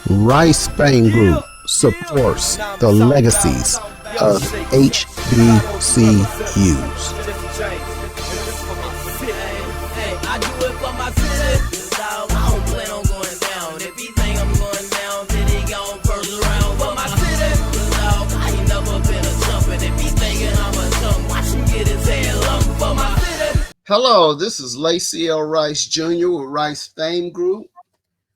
Rice Fame Group supports the legacies of HBCUs. Hello, this is Lacey L. Rice Jr. with Rice Fame Group.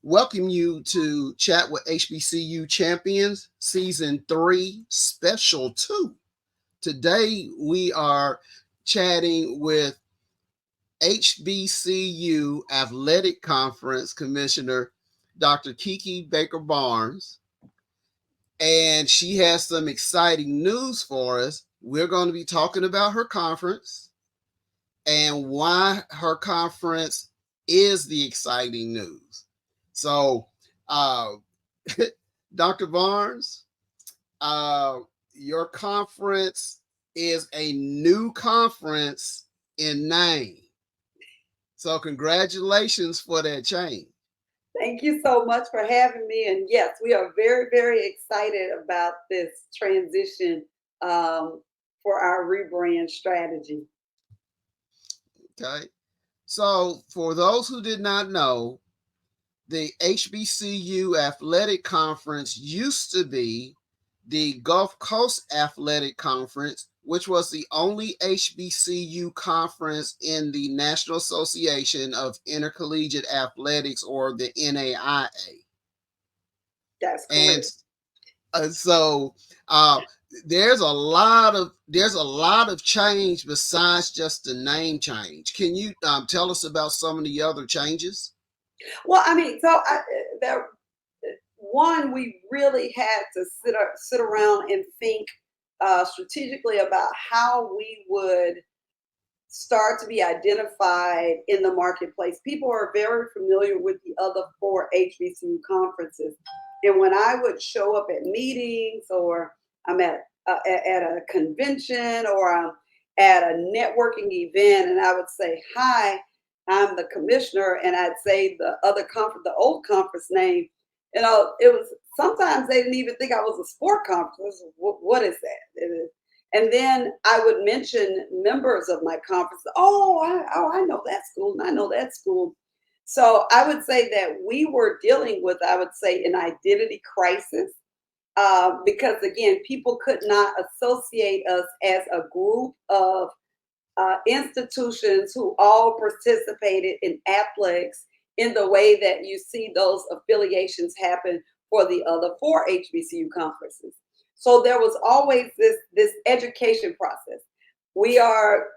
Welcome you to Chat with HBCU Champions, Season 3, Special 2. Today we are chatting with HBCU Athletic Conference Commissioner Dr. Kiki Baker Barnes, and she has some exciting news for us. We're going to be talking about her conference and why her conference is the exciting news. So, Dr. Barnes, your conference is a new conference in name. So congratulations for that change. Thank you so much for having me. And yes, we are very, very excited about this transition for our rebrand strategy. Okay. So for those who did not know, the HBCU Athletic Conference used to be the Gulf Coast Athletic Conference, which was the only HBCU conference in the National Association of Intercollegiate Athletics, or the NAIA. That's correct. And so there's a lot of change besides just the name change. Can you tell us about some of the other changes? Well, I mean, one, we really had to sit around and think strategically about how we would start to be identified in the marketplace. People are very familiar with the other 4 HBCU conferences, and when I would show up at meetings, or I'm at a convention, or I'm at a networking event, and I would say, "Hi, I'm the commissioner," and I'd say the other conference, the old conference name. It was sometimes they didn't even think I was a sport conference. What is that? And then I would mention members of my conference. I know that school, and I know that school. So I would say that we were dealing with, I would say, an identity crisis, because again, people could not associate us as a group of institutions who all participated in athletics in the way that you see those affiliations happen for the other 4 HBCU conferences. So there was always this education process. We are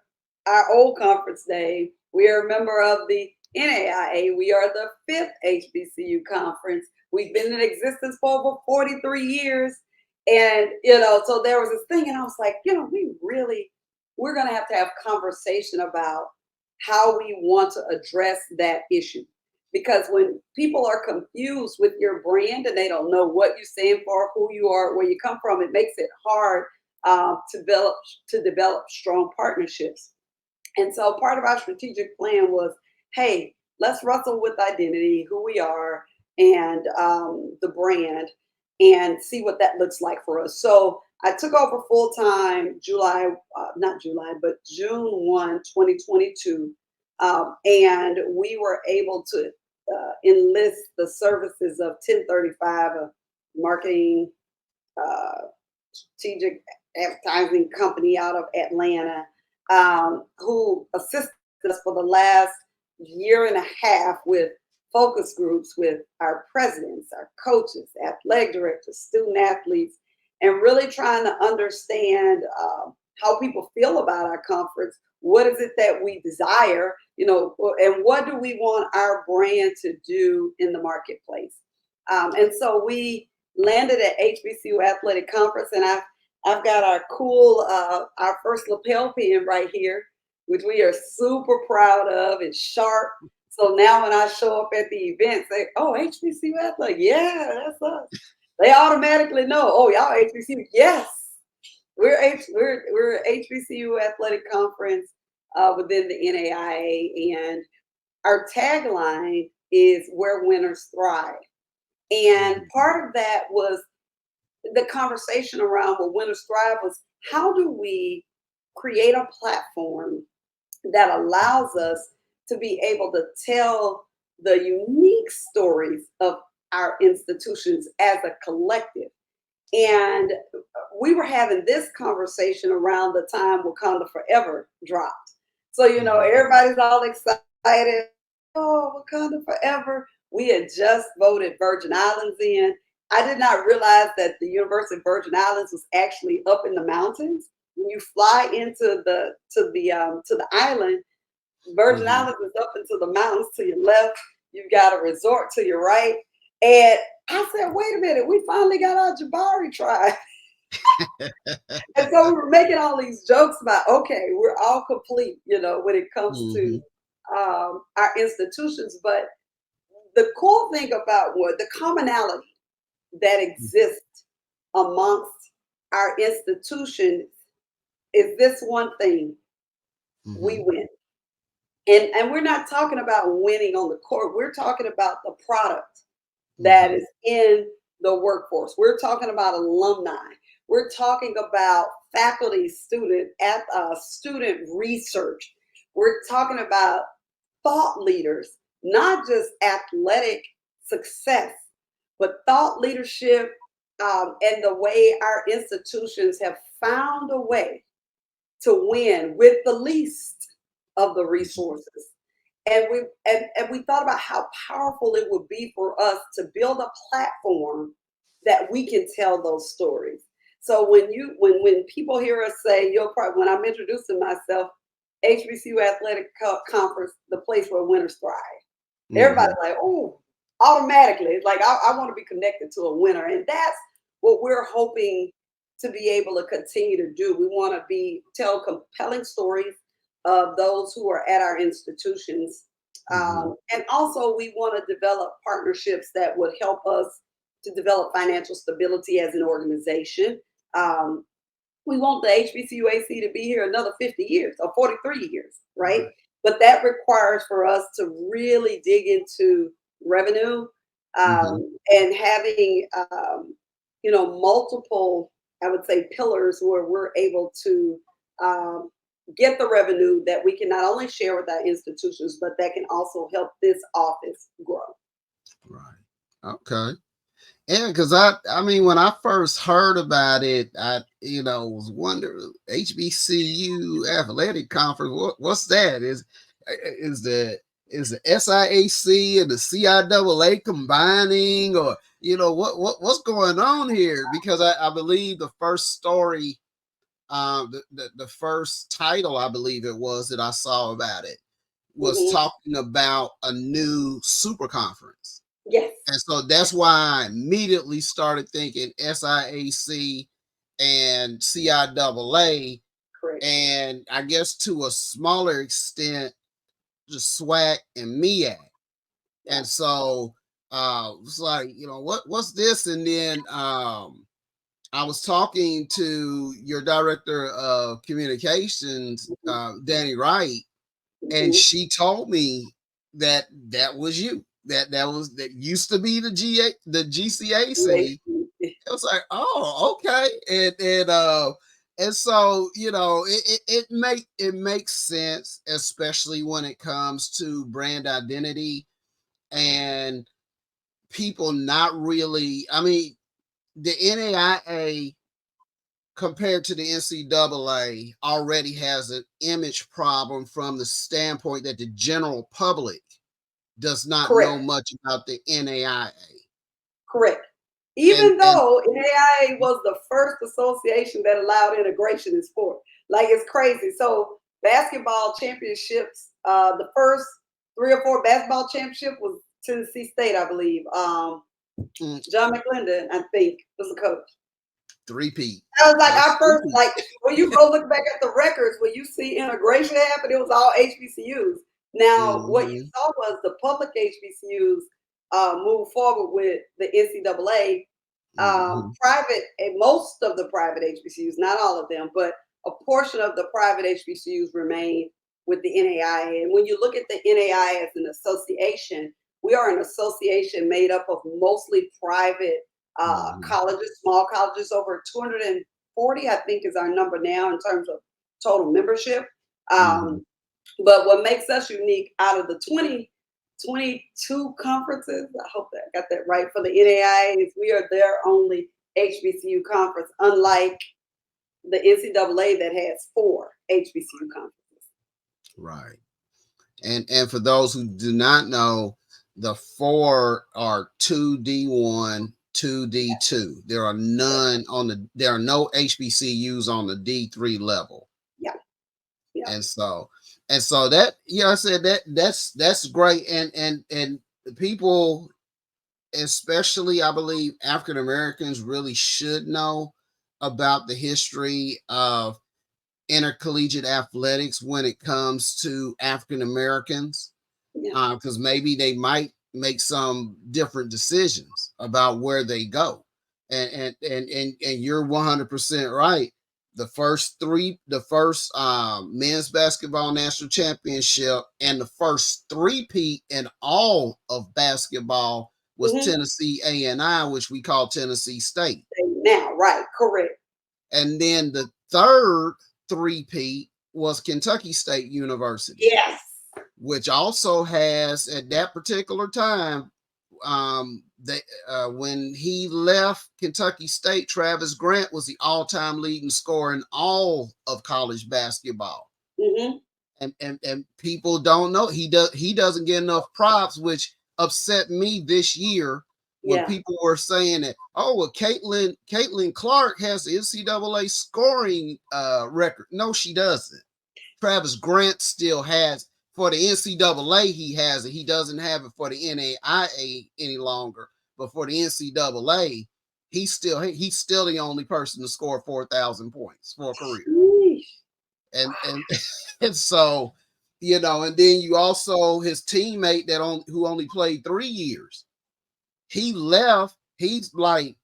our old conference name. We are a member of the NAIA. We are the 5th HBCU conference. We've been in existence for over 43 years. And, so there was this thing, and I was like, we're going to have conversation about how we want to address that issue. Because when people are confused with your brand and they don't know what you stand for, who you are, where you come from, it makes it hard to develop strong partnerships. And so part of our strategic plan was, hey, let's wrestle with identity, who we are, and the brand, and see what that looks like for us. So I took over full time June 1, 2022. And we were able to enlist the services of 1035, a marketing strategic advertising company out of Atlanta, who assisted us for the last year and a half with focus groups with our presidents, our coaches, athletic directors, student athletes, and really trying to understand how people feel about our conference. What is it that we desire, and what do we want our brand to do in the marketplace? And so we landed at HBCU Athletic Conference, and I've got our cool, our first lapel pin right here, which we are super proud of. It's sharp. So now when I show up at the event, say, "Oh, HBCU Athletic, yeah, that's us." They automatically know, "Oh, y'all HBCU, yes." We're HBCU Athletic Conference within the NAIA, and our tagline is "Where Winners Thrive." And part of that was the conversation around what Winners Thrive was, how do we create a platform that allows us to be able to tell the unique stories of our institutions as a collective. And we were having this conversation around the time Wakanda Forever dropped. So, everybody's all excited. Oh, Wakanda Forever. We had just voted Virgin Islands in. I did not realize that the University of Virgin Islands was actually up in the mountains. When you fly into the island, Virgin Islands is up into the mountains to your left. You've got a resort to your right. And I said, wait a minute, we finally got our Jabari tribe. And so we were making all these jokes about, okay, we're all complete, when it comes to our institutions. But the cool thing about the commonality that exists amongst our institutions is this one thing: we win. And we're not talking about winning on the court. We're talking about the product that is in the workforce. We're talking about alumni. We're talking about faculty, student research. We're talking about thought leaders, not just athletic success, but thought leadership, and the way our institutions have found a way to win with the least of the resources. And we thought about how powerful it would be for us to build a platform that we can tell those stories. So when people hear us say, when I'm introducing myself, HBCU Athletic Conference, the place where winners thrive. Everybody's like, oh, automatically, it's like I want to be connected to a winner, and that's what we're hoping to be able to continue to do. We want to tell compelling stories of those who are at our institutions. And also we want to develop partnerships that would help us to develop financial stability as an organization. We want the HBCUAC to be here another 50 years or 43 years, right? But that requires for us to really dig into revenue, and having, multiple, I would say, pillars where we're able to get the revenue that we can not only share with our institutions, but that can also help this office grow. Right. Okay. Yeah, because I mean, when I first heard about it, I was wondering, HBCU Athletic Conference. What's that? Is the SIAC and the CIAA combining, or what's going on here? Because I believe the first story, the first title, I believe it was, that I saw about it was talking about a new super conference. Yes. And so that's why I immediately started thinking SIAC and CIAA. Correct. And I guess to a smaller extent, just SWAC and MEAC. Yeah. And so it's like, what's this? And then I was talking to your director of communications, Danny Wright, and she told me that was you. That used to be the GCAC. It was like, oh, okay, and so it makes sense, especially when it comes to brand identity and people not really. I mean, the NAIA compared to the NCAA already has an image problem from the standpoint that the general public does not know much about the NAIA. Correct. Even though NAIA was the first association that allowed integration in sport. Like, it's crazy. So basketball championships, the first 3 or 4 basketball championship was Tennessee State, I believe. John McClendon, I think, was the coach. 3-peat. I was like, our first, like, when you go look back at the records, when you see integration happen, it was all HBCUs. Now, what you saw was the public HBCUs move forward with the NCAA. Private, and most of the private HBCUs, not all of them, but a portion of the private HBCUs remain with the NAIA. And when you look at the NAIA as an association, We are an association made up of mostly private Mhm. colleges, small colleges. Over 240, I think, is our number now in terms of total membership. Mhm. Um, but what makes us unique out of the 22 conferences, I hope that I got that right, for the NAIA, is we are their only HBCU conference, unlike the NCAA that has 4 HBCU conferences. Right. And for those who do not know, the 4 are 2D1, 2D2. There are no HBCUs on the D3 level. Yeah, yeah, And so that, I said that's great. And the people, especially I believe African Americans, really should know about the history of intercollegiate athletics when it comes to African Americans, yeah. because maybe they might make some different decisions about where they go. And you're 100% right. The first men's basketball national championship and the first three-peat in all of basketball was Mm-hmm. Tennessee A&I, which we call Tennessee State. Now, right, correct. And then the third three-peat was Kentucky State University, Yes. which also has at that particular time, they when he left Kentucky State, Travis Grant was the all-time leading scorer in all of college basketball. Mm-hmm. And people don't know, he doesn't get enough props, which upset me this year when Yeah. people were saying that, oh well, Caitlin Clark has the NCAA scoring record. No, she doesn't. Travis Grant still has, for the NCAA, he has it. He doesn't have it for the NAIA any longer. But for the NCAA, he's still the only person to score 4,000 points for a career. Sheesh. And and so, and then you also his teammate who only played 3 years. He left. He's like,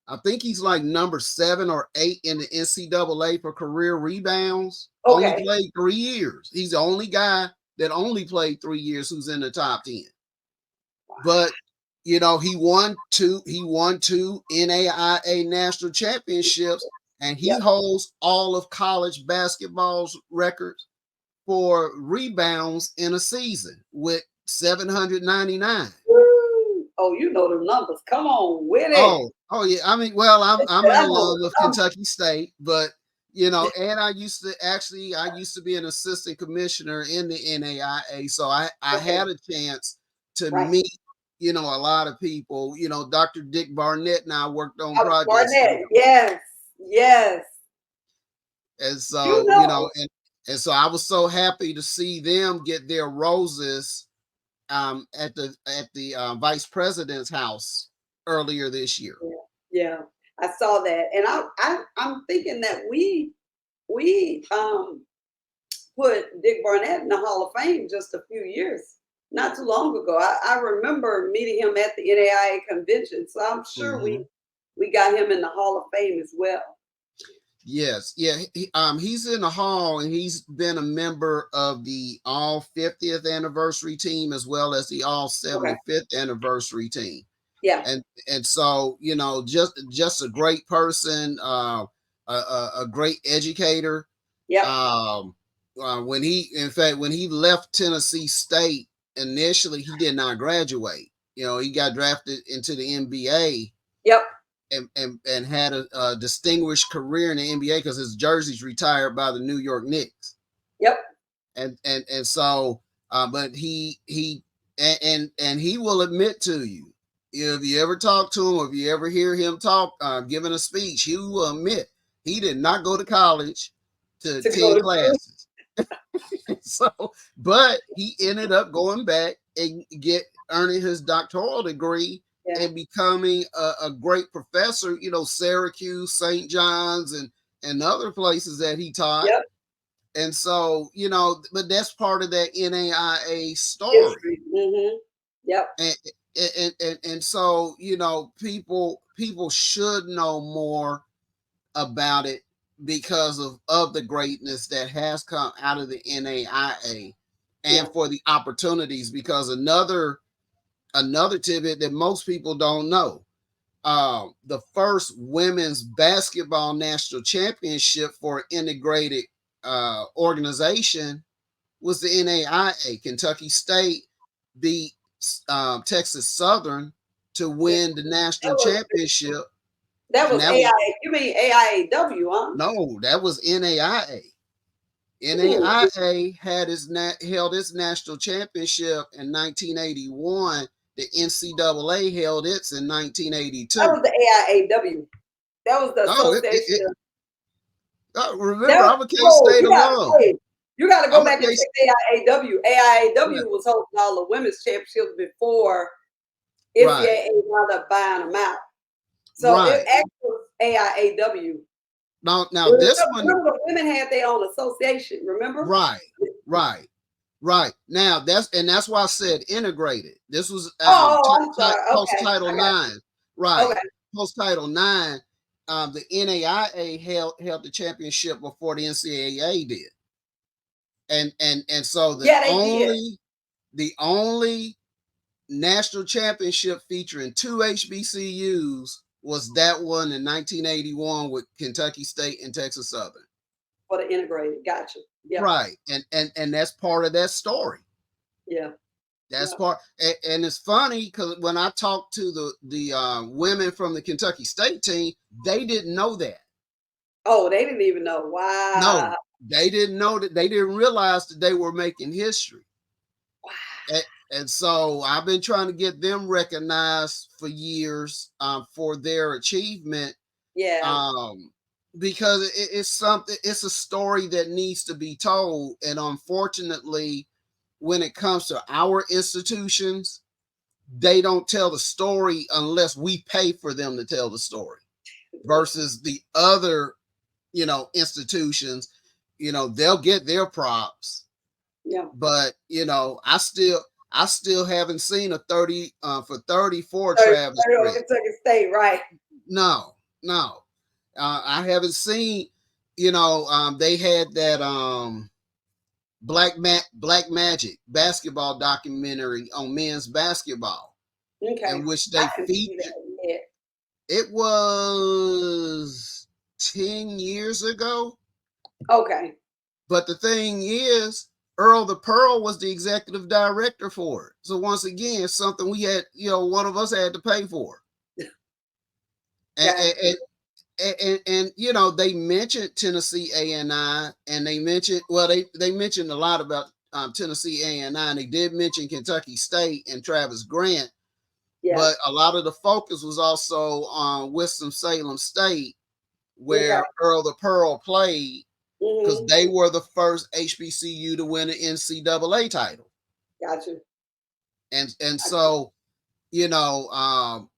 I think he's like number 7 or 8 in the NCAA for career rebounds. Only Okay. played 3 years. He's the only guy that only played 3 years who's in the top 10. But he won two NAIA national championships, and he Yep. holds all of college basketball's records for rebounds in a season with 799. Woo. Oh, you know the numbers. Come on with it. Oh yeah. I mean, well, I'm an I know alum of the numbers. Kentucky State, but and I used to be an assistant commissioner in the NAIA, so I Okay. had a chance to Right. meet a lot of people. Dr. Dick Barnett and I worked on projects Barnett. together, Yes. Yes. and You so know. and so I was so happy to see them get their roses at the vice president's house earlier this year. Yeah. Yeah. I saw that. And I'm thinking that we put Dick Barnett in the Hall of Fame just a few years, not too long ago. I remember meeting him at the NAIA convention, so I'm sure Mhm. we got him in the Hall of Fame as well. Yes, yeah. He's in the hall, and he's been a member of the All 50th anniversary team as well as the All Okay. 75th anniversary team. Yeah. And so just a great person, a great educator. Yep. Um, when he left Tennessee State initially, he did not graduate. He got drafted into the NBA Yep. and had a distinguished career in the NBA because his jersey's retired by the New York Knicks. Yep. And so, but and he will admit to you, if you ever talk to him or if you ever hear him talk, giving a speech, he will admit he did not go to college to To go attend to school. classes. So, but he ended up going back and earning his doctoral degree Yeah. and becoming a great professor. Syracuse, St. John's, and other places that he taught. Yep. And so, but that's part of that NAIA story. History. Mm-hmm. Yep. And so, people should know more about it because of the greatness that has come out of the NAIA, Yeah. and for the opportunities, because another another tidbit that most people don't know. The first women's basketball national championship for integrated organization was the NAIA. Kentucky State beat Texas Southern to win the national was championship, that and was that was AI. You mean AIAW, huh? no, that was NAIA. Hmm. NAIA held its national championship in 1981. The NCAA held its in That 1982. was the AIAW. That was the Oh, association. That remember, was, I'm a K oh, State alum. you got to go I'm a back and K. check AIAW. Right, AIAW was hosting all the women's championships before right, NCAA wound up buying them out. So it right. actually was AIAW. Now this one, Remember, the women had their own association. Remember? right, right, right. Now that's why I said integrated. This was Oh, I'm sorry. post Okay, Title I got Nine, you. right? Okay, Post Title Nine. The NAIA held the championship before the NCAA did, and so yeah, they did. the only national championship featuring two HBCUs was that one in 1981 with Kentucky State and Texas Southern. For the integrated. Gotcha. Yeah, Right, and that's part of that story. yeah, That's yeah. part, and it's funny because when I talked to the women from the Kentucky State team, they didn't know that. Oh, they didn't even know. No, Wow. they didn't know that. They didn't realize that they were making history. Wow. And so I've been trying to get them recognized for years for their achievement, Yeah. um, because it's something. It's a story that needs to be told, and unfortunately, when it comes to our institutions, they don't tell the story unless we pay for them to tell the story. Versus the other, institutions, they'll get their props, Yeah. but I still haven't seen a 30 for 34 30, Travis 30 on Tritt. Kentucky State, right? No, no. I haven't seen, they had that Black Magic basketball documentary on men's basketball in Okay. which I they didn't see featured. that yet. It was 10 years ago. Okay. But the thing is, Earl the Pearl was the executive director for it. So once again, something we had, one of us had to pay for. And, Gotcha. they mentioned Tennessee A&I, and they mentioned, well, they mentioned a lot about Tennessee A&I, and they did mention Kentucky State and Travis Grant, Yeah. but a lot of the focus was also on Winston-Salem State, Okay. where Earl the Pearl played, because Mm-hmm. they were the first HBCU to win an NCAA title. Gotcha. And Gotcha. so, you know, um,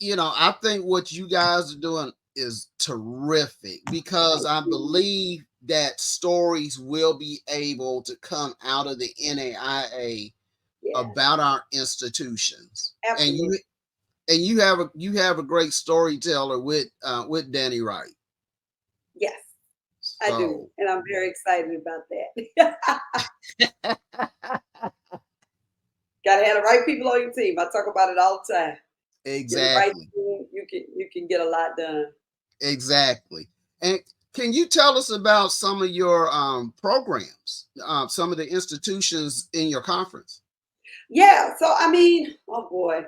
I think what you guys are doing is terrific, because Thank I you. believe that stories will be able to come out of the NAIA Yeah. about our institutions. And Absolutely. you have a great storyteller with Danny Wright. Yes, I do. So And I'm very excited about that. Gotta have the right people on your team. I talk about it all the time. Get the right exactly. team, you can get a lot done. Exactly. And can you tell us about some of your programs, some of the institutions in your conference? Yeah. So I mean, oh boy.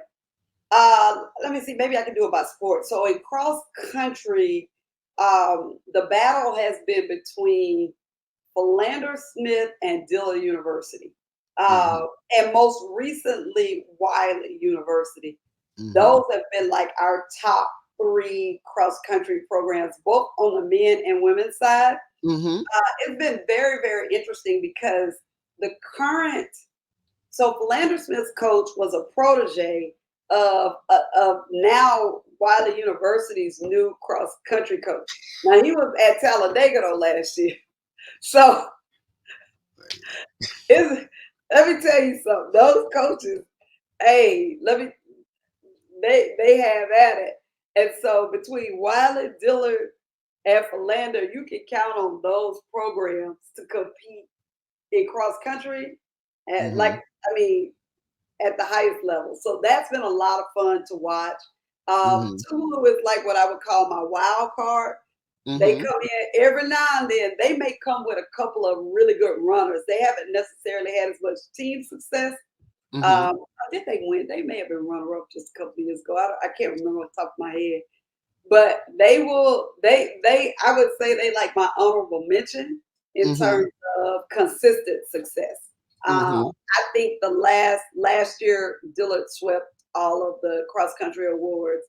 Let me see. Maybe I can do about sports. So in cross country, the battle has been between Philander Smith and Dillard University, uh, Hmm. and most recently Wiley University. Hmm. Those have been like our top three cross country programs, both on the men and women's side. Hmm. It's been very, very interesting because the current, so Philander Smith's coach was a protege of now Wiley University's new cross country coach. Now he was at Talladega though last year, so it's, let me tell you something. Those coaches, hey, they have at it. And so between Wiley, Dillard, and Philander, you can count on those programs to compete in cross country. And like, Hmm. I mean, at the highest level. So that's been a lot of fun to watch. Mhm. Tulu is like what I would call my wild card. They Mhm. come in every now and then. They may come with a couple of really good runners. They haven't necessarily had as much team success. Mhm. Did they win? They may have been runner up just a couple of years ago. I can't remember off the top of my head. But they will. They. I would say they like my honorable mention in Mhm. terms of consistent success. Mhm. I think the last year Dillard swept all of the cross country awards.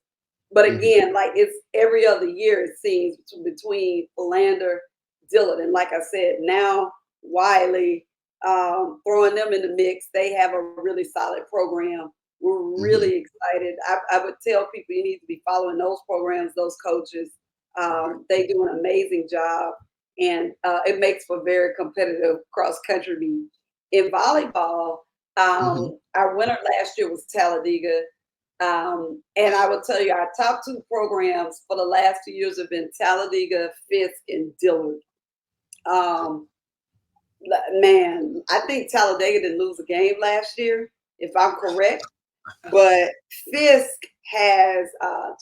But Mhm. again, like it's every other year it seems between Philander, Dillard, and like I said, now Wiley, throwing them in the mix. They have a really solid program. We're Mhm. really excited. I would tell people you need to be following those programs, those coaches. Right. They do an amazing job, and it makes for very competitive cross country meet. In volleyball, Mhm. our winner last year was Talladega. And I will tell you, our top two programs for the last 2 years have been Talladega, Fisk, and Dillard. Um, man, I think Talladega didn't lose a game last year, if I'm correct. But Fisk has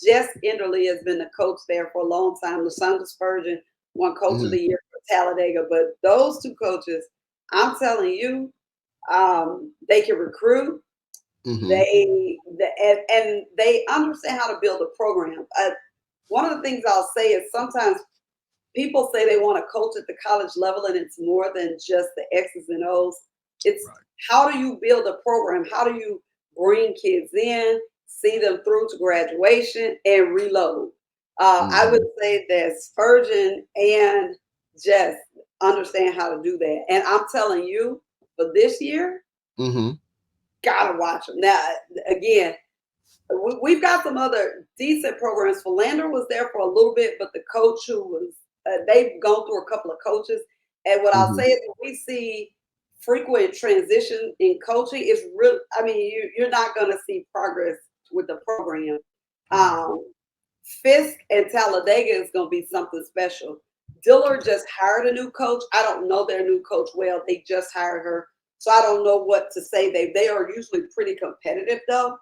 Jess Enderly has been the coach there for a long time. LaShonda Spurgeon won Coach of Mhm. the Year for Talladega. But those two coaches, I'm telling you, they can recruit. Mhm. And they understand how to build a program. One of the things I'll say is sometimes people say they want to coach at the college level, and it's more than just the X's and O's. It's Right. how do you build a program? How do you bring kids in, see them through to graduation, and reload? I would Mhm. say that Spurgeon and Jess understand how to do that. And I'm telling you, for this year, Mhm. gotta watch them. Now, again, we've got some other decent programs. Philander was there for a little bit, but the coach who was, they've gone through a couple of coaches. And what I'll Mhm. say is when we see frequent transition in coaching, it's real. I mean, you're not going to see progress with the program. Right. Um, Fisk and Talladega is going to be something special. Dillard Okay. just hired a new coach. I don't know their new coach well. They just hired her. So I don't know what to say. They are usually pretty competitive though.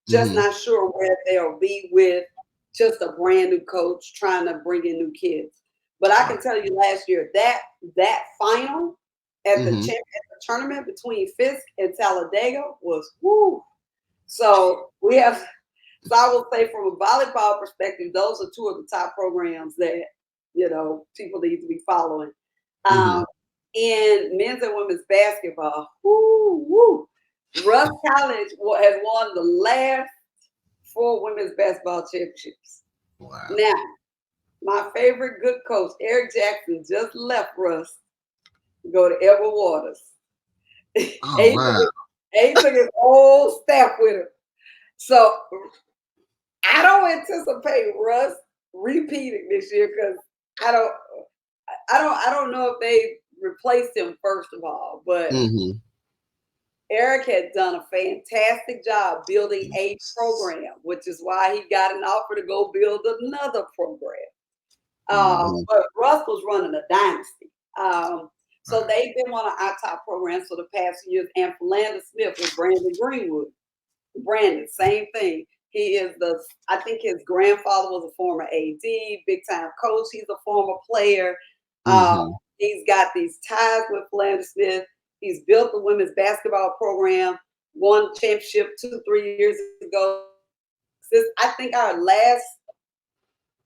Just Mhm. not sure where they'll be with just a brand new coach trying to bring in new kids. But I can Right. tell you last year that final at the Mhm. tournament between Fisk and Talladega was woo. So we have so I will say from a volleyball perspective, those are two of the top programs that people need to be following. Um, Mhm. in men's and women's basketball, woo, woo, Russ College has won the last four women's basketball championships. Wow. Now, my favorite good coach, Eric Jackson, just left Russ to go to Edward Waters. and Oh he took wow. his, and he took his whole staff with him. So I don't anticipate Russ repeating this year because I don't I don't know if they replaced him first of all, but Mhm. Eric had done a fantastic job building a program, which is why he got an offer to go build another program. Mhm. But Russ was running a dynasty. So Right. they've been one of our top programs for the past few years. And Philander Smith with Brandon Greenwood. Brandon, same thing. He is I think his grandfather was a former AD, big time coach. He's a former player. Uh, Mhm. he's got these ties with Philander Smith. He's built the women's basketball program, won championship 2, 3 years ago. I think our last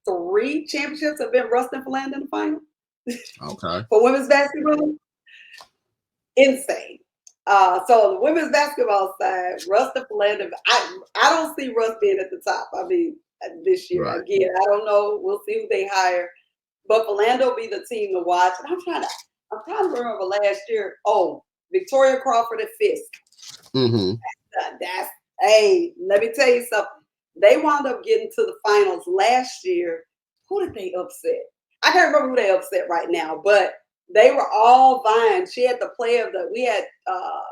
three championships have been Rustin Philander in the final Okay. for women's basketball. Insane. So on the women's basketball side, Russ and Philander, I don't see Russ being at the top. I mean, this year Right. again, I don't know. We'll see who they hire, but Philander will be the team to watch. And I'm trying to remember last year. Oh, Victoria Crawford and Fisk. Mhm. That's hey. Let me tell you something. They wound up getting to the finals last year. Who did they upset? I can't remember who they upset right now, but they were all vying. She had the player that we had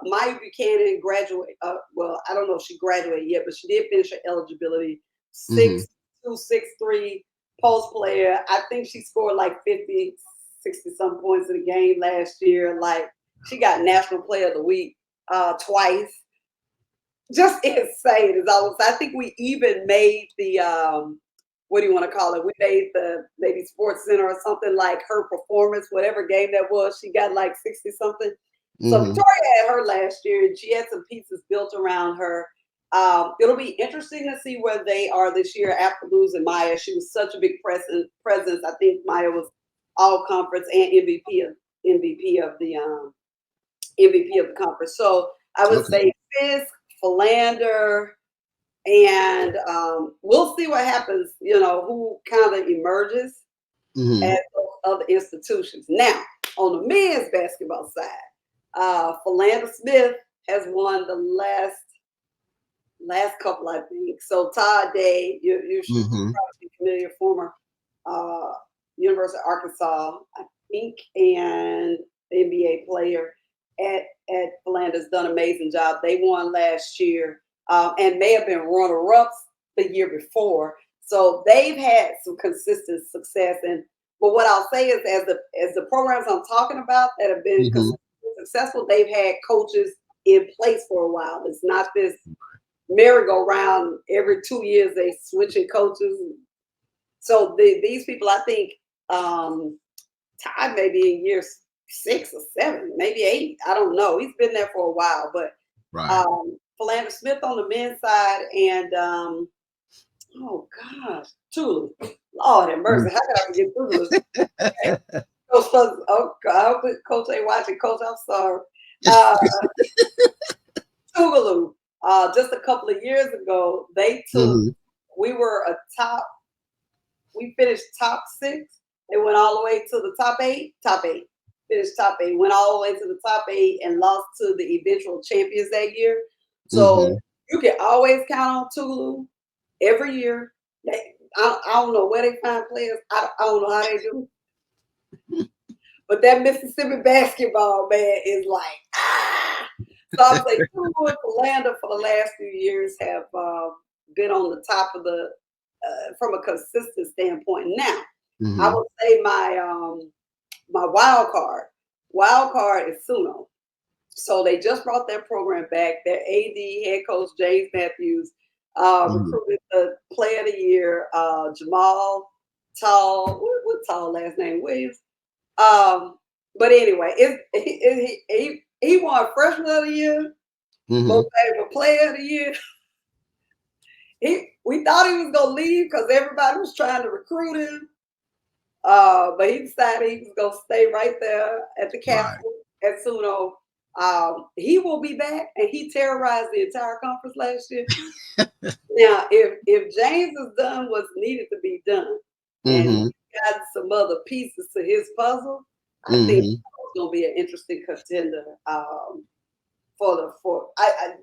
Maya Buchanan graduate. Well, I don't know if she graduated yet, but she did finish her eligibility. Mhm. 6'2", 6'3", post player. I think she scored like 50, 60 some points in the game last year. Like she got National Player of the Week twice. just insane as always. I think we even made the what do you want to call it? We made the maybe Sports Center or something like her performance, whatever game that was. She got like 60 something. So Mm-hmm. Victoria had her last year, and she had some pieces built around her. It'll be interesting to see where they are this year after losing Maya. She was such a big presence. I think Maya was all conference and MVP of the MVP of the conference. So I would Okay. say Fisk, Philander, and we'll see what happens. You know, who kind of emerges Mm-hmm. at those other institutions. Now, on the men's basketball side, Philander Smith has won the last couple, I think. So Todd Day, you should Mm-hmm. probably be familiar, former uh, University of Arkansas, I think, and NBA player at Philander's done an amazing job. They won last year and may have been runner-ups the year before. So they've had some consistent success. And but what I'll say is, as the programs I'm talking about that have been Mm-hmm. successful, they've had coaches in place for a while. It's not this merry-go-round. Every 2 years they switching coaches. So these people, I think, Todd may be in year 6 or 7, maybe 8. I don't know. He's been there for a while, but Right. Philander Smith on the men's side, and oh gosh, Tulu. Lord have mercy. How could I forget Tulu? Coach, oh God, I hope Coach ain't watching. Coach, I'm sorry. Uh, Tougaloo. Just a couple of years ago, they took. Mm-hmm. We were a top. We finished top 6. They went all the way to the top 8. Top 8. Finished top 8. Went all the way to the top 8 and lost to the eventual champions that year. So Mm-hmm. you can always count on Tulu every year. I don't know where they find players. I don't know how they do. But that Mississippi basketball, man, is like, ah. So I would say Tulu and Philander for the last few years have been on the top of the, from a consistent standpoint. Now, I Mm-hmm. would say my wild card is Suno. So they just brought their program back. Their AD head coach James Matthews Mm-hmm. recruited the Player of the Year Jamal Tall. What Tall last name? Williams. But anyway, he won Freshman of the Year, Mm-hmm. Most Valuable Player of the Year. We thought he was gonna leave because everybody was trying to recruit him. But he decided he was gonna stay right there at the Right. castle at Suno. He will be back, and he terrorized the entire conference last year. Now, if James has done what's needed to be done, and Mm-hmm. got some other pieces to his puzzle, I think Mm-hmm. it's going to be an interesting contender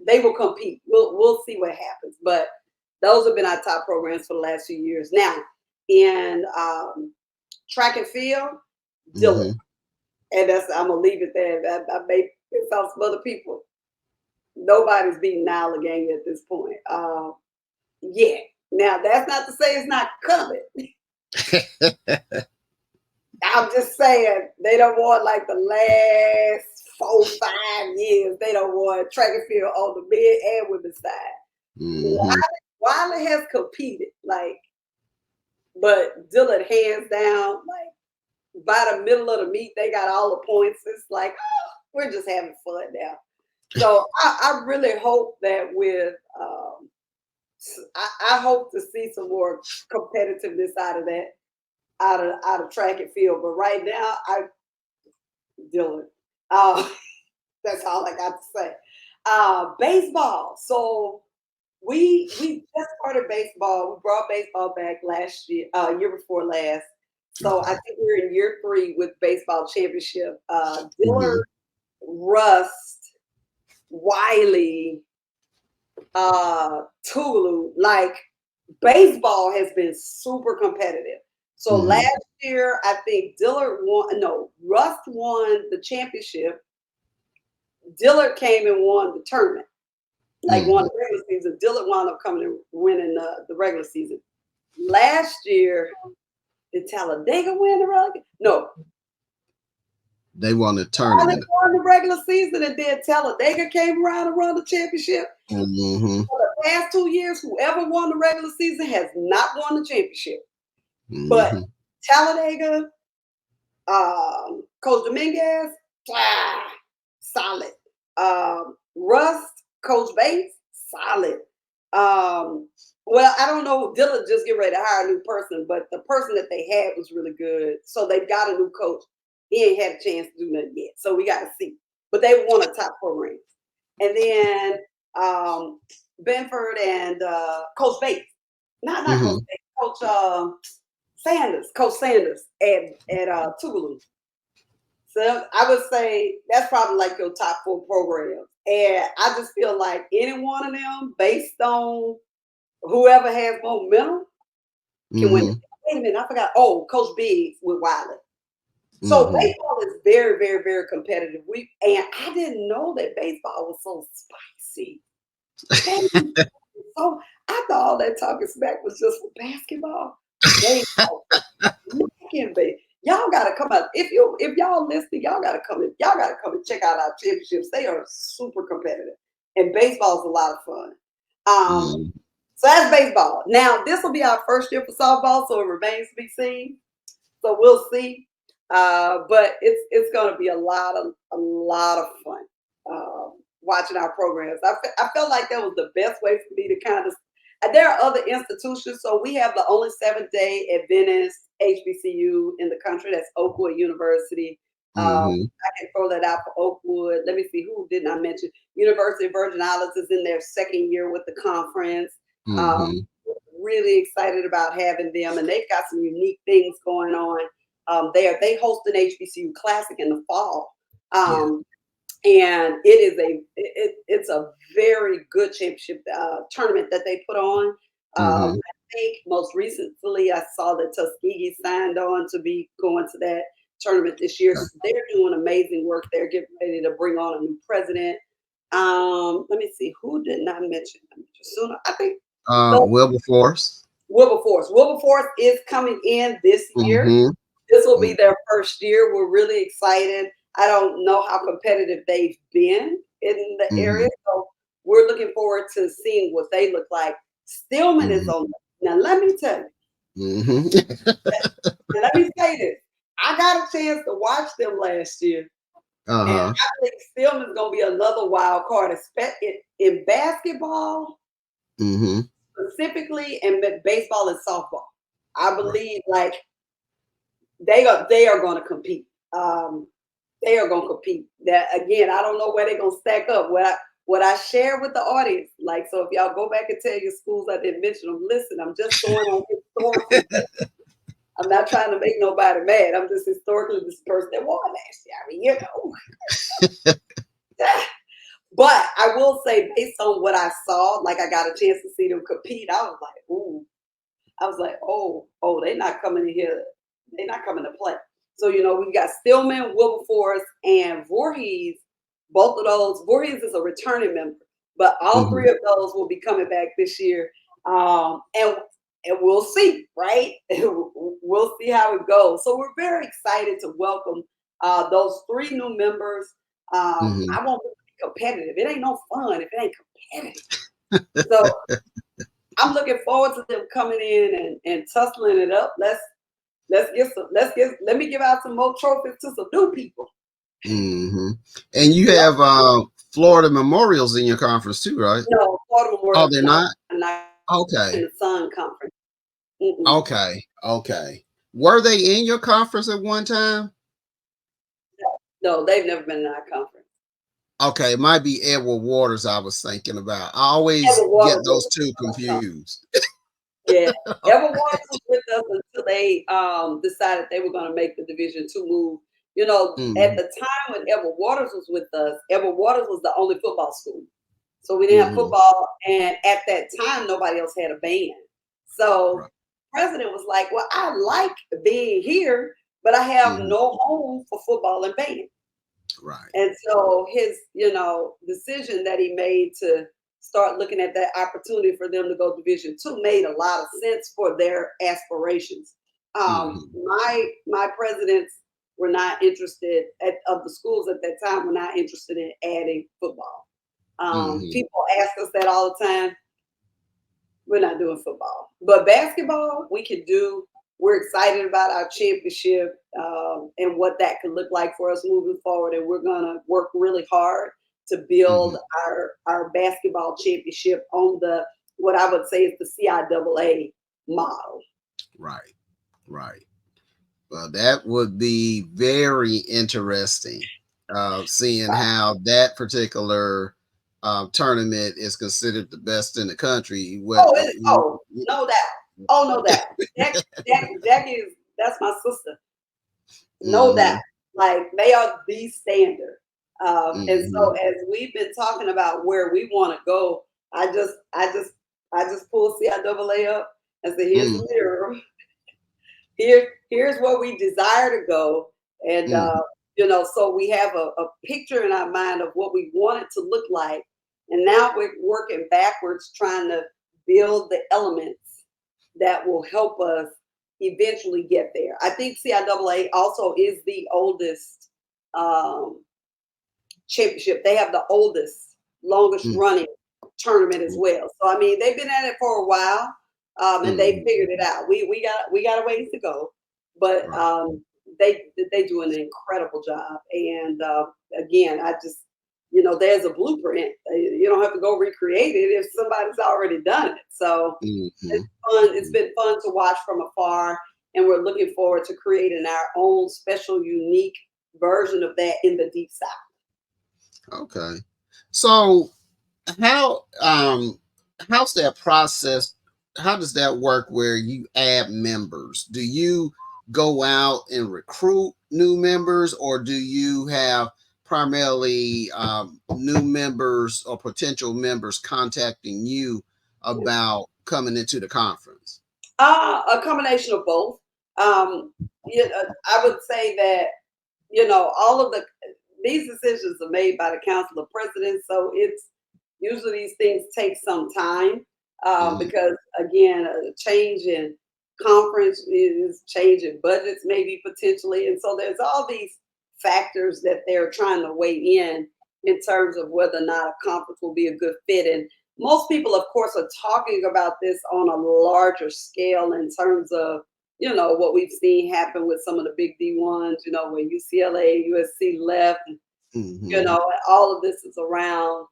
they will compete. We'll see what happens, but those have been our top programs for the last few years. Now, in track and field, Dillard, Mm-hmm. and I'm gonna leave it there. I may piss off some other people. Nobody's beating Allegheny at this point. Yeah. Now that's not to say it's not coming. I'm just saying they don't want like the last 4, 5 years. They don't want track and field on the men and women's side. Mm-hmm. Wiley has competed, like, but Dillard hands down, like by the middle of the meet, they got all the points. It's like, oh, we're just having fun now. So I really hope that with I hope to see some more competitiveness out of that, out of track and field. But right now, Dylan. Uh, that's all I got to say. Baseball. So we just started baseball. We brought baseball back last year, year before last. So I Okay. think we're in year 3 with baseball championship. Mm-hmm. Dillard, Rust, Wiley, Tulu. Like baseball has been super competitive. So Mm-hmm. last year, I think Dillard won. No, Rust won the championship. Dillard came and won the tournament, like won Mm-hmm. the regular season. Dillard wound up coming and winning the regular season. Last year, did Talladega win the regular? No, They won the Finally tournament. won the regular season, and then Talladega came around and won the championship. Mm-hmm. For the past 2 years, whoever won the regular season has not won the championship. But Mm-hmm. Talladega, Coach Dominguez, solid. Rust, Coach Bates, solid. Well, I don't know. Dillon just get ready to hire a new person, but the person that they had was really good. So they've got a new coach. He ain't had a chance to do nothing yet. So we got to see. But they won a top 4 ring. And then Benford and Coach Bates. Not Mm-hmm. Coach Bates, Coach Sanders at Tougaloo. So I would say that's probably like your top 4 programs. And I just feel like any one of them, based on whoever has momentum, can win. Mm-hmm. Wait a minute, I forgot. Oh, Coach Biggs with Wiley. So Mm-hmm. baseball is very, very, very competitive. And I didn't know that baseball was so spicy. So I thought all that talking smack was just for basketball. Baseball, y'all gotta come out. If y'all listening, y'all gotta come and check out our championships. They are super competitive, and baseball is a lot of fun. Mm-hmm. So that's baseball. Now this will be our first year for softball, so it remains to be seen. So we'll see. But it's going to be a lot of fun watching our programs. I felt like that was the best way for me to kind of. There are other institutions, so we have the only 7-day Adventist HBCU in the country. That's Oakwood University. Mm-hmm. I can throw that out for Oakwood. Let me see, who didn't I mention? University of Virgin Islands is in their second year with the conference. Um, Mm-hmm. really excited about having them, and they've got some unique things going on. They host an HBCU Classic in the fall, Yeah. and it's a very good championship tournament that they put on. Mm-hmm. I think most recently I saw that Tuskegee signed on to be going to that tournament this year. So they're doing amazing work. They're getting ready to bring on a new president. Let me see, who did not mention sooner. I think Wilberforce. Wilberforce. Wilberforce is coming in this year. Mm-hmm. This will be their first year. We're really excited. I don't know how competitive they've been in the Mm-hmm. area, so we're looking forward to seeing what they look like. Stillman is Mm-hmm. on. Now, let me tell you. Mm-hmm. Now, let me say this. I got a chance to watch them last year, and Uh-huh. I think Stillman's going to be another wild card, especially in basketball, Mm-hmm. specifically, and baseball and softball. I Right. believe like they are going to compete. They are going to compete. That again, I don't know where they're going to stack up. What I share with the audience, like, so if y'all go back and tell your schools I didn't mention them, listen, I'm just going on historical. I'm not trying to make nobody mad. I'm just historically this person that won last year. I mean, But I will say, based on what I saw, like I got a chance to see them compete. I was like, ooh. I was like, oh, they're not coming in here. They're not coming to play. So, we've got Stillman, Wilberforce, and Voorhees. Both of those, Voorhees is a returning member, but all Mm-hmm. 3 of those will be coming back this year. And we'll see, right? We'll see how it goes. So we're very excited to welcome those 3 new members. Mm-hmm. I want to be competitive. It ain't no fun if it ain't competitive. So I'm looking forward to them coming in and tussling it up. Let me give out some more trophies to some new people. Mm-hmm. And you have Florida Memorials in your conference too, right? No, Florida Oh, Memorial they're not? not in Okay. the Sun Conference. Mm-mm. Okay. Okay. Were they in your conference at one time? No, they've never been in our conference. Okay, it might be Edward Waters I was thinking about. I always Edward get Waters those was two confused. Yeah, Edward Waters was with us until they decided they were going to make the Division II move. At Mm-hmm. the time when Edward Waters was with us, Edward Waters was the only football school. So we didn't have Mm-hmm. football, and at that time, nobody else had a band. So Right. the president was like, well, I like being here, but I have Mm-hmm. no home for football and band. Right. And so his, decision that he made to start looking at that opportunity for them to go Division II made a lot of sense for their aspirations. Mm-hmm. My presidents were not interested of the schools at that time were not interested in adding football. Mm-hmm. People ask us that all the time. We're not doing football, but basketball we can do. We're excited about our championship and what that could look like for us moving forward, and we're gonna work really hard to build Mm-hmm. our basketball championship on the what I would say is the CIAA model. Right. Right. Well, that would be very interesting, seeing Right. how that particular tournament is considered the best in the country. What? Oh, no doubt. Oh, no doubt. Jackie is that's my sister. No doubt. Mm-hmm. Like they are the standard. And so Mm-hmm. as we've been talking about where we want to go, I just pull CIAA up and say, here's Mm-hmm. the mirror. Here's where we desire to go. And Mm-hmm. so we have a picture in our mind of what we want it to look like. And now we're working backwards trying to build the elements that will help us eventually get there. I think CIAA also is the oldest um, championship. They have the oldest, longest running tournament as well. So I mean, they've been at it for a while, and they Mm-hmm. figured it out. We got a ways to go, but Right. they do an incredible job. And again, I just there's a blueprint. You don't have to go recreate it if somebody's already done it. So Mm-hmm. it's fun. It's been fun to watch from afar, and we're looking forward to creating our own special, unique version of that in the Deep South. Okay. So how's that process? How does that work where you add members? Do you go out and recruit new members, or do you have primarily new members or potential members contacting you about coming into the conference? A combination of both. I would say that all of these decisions are made by the Council of Presidents, so it's usually these things take some time Mm-hmm. because again, a change in conference is change in budgets, maybe potentially, and so there's all these factors that they're trying to weigh in terms of whether or not a conference will be a good fit. And most people, of course, are talking about this on a larger scale in terms of what we've seen happen with some of the big D1s, when UCLA, USC left, Mm-hmm. all of this is around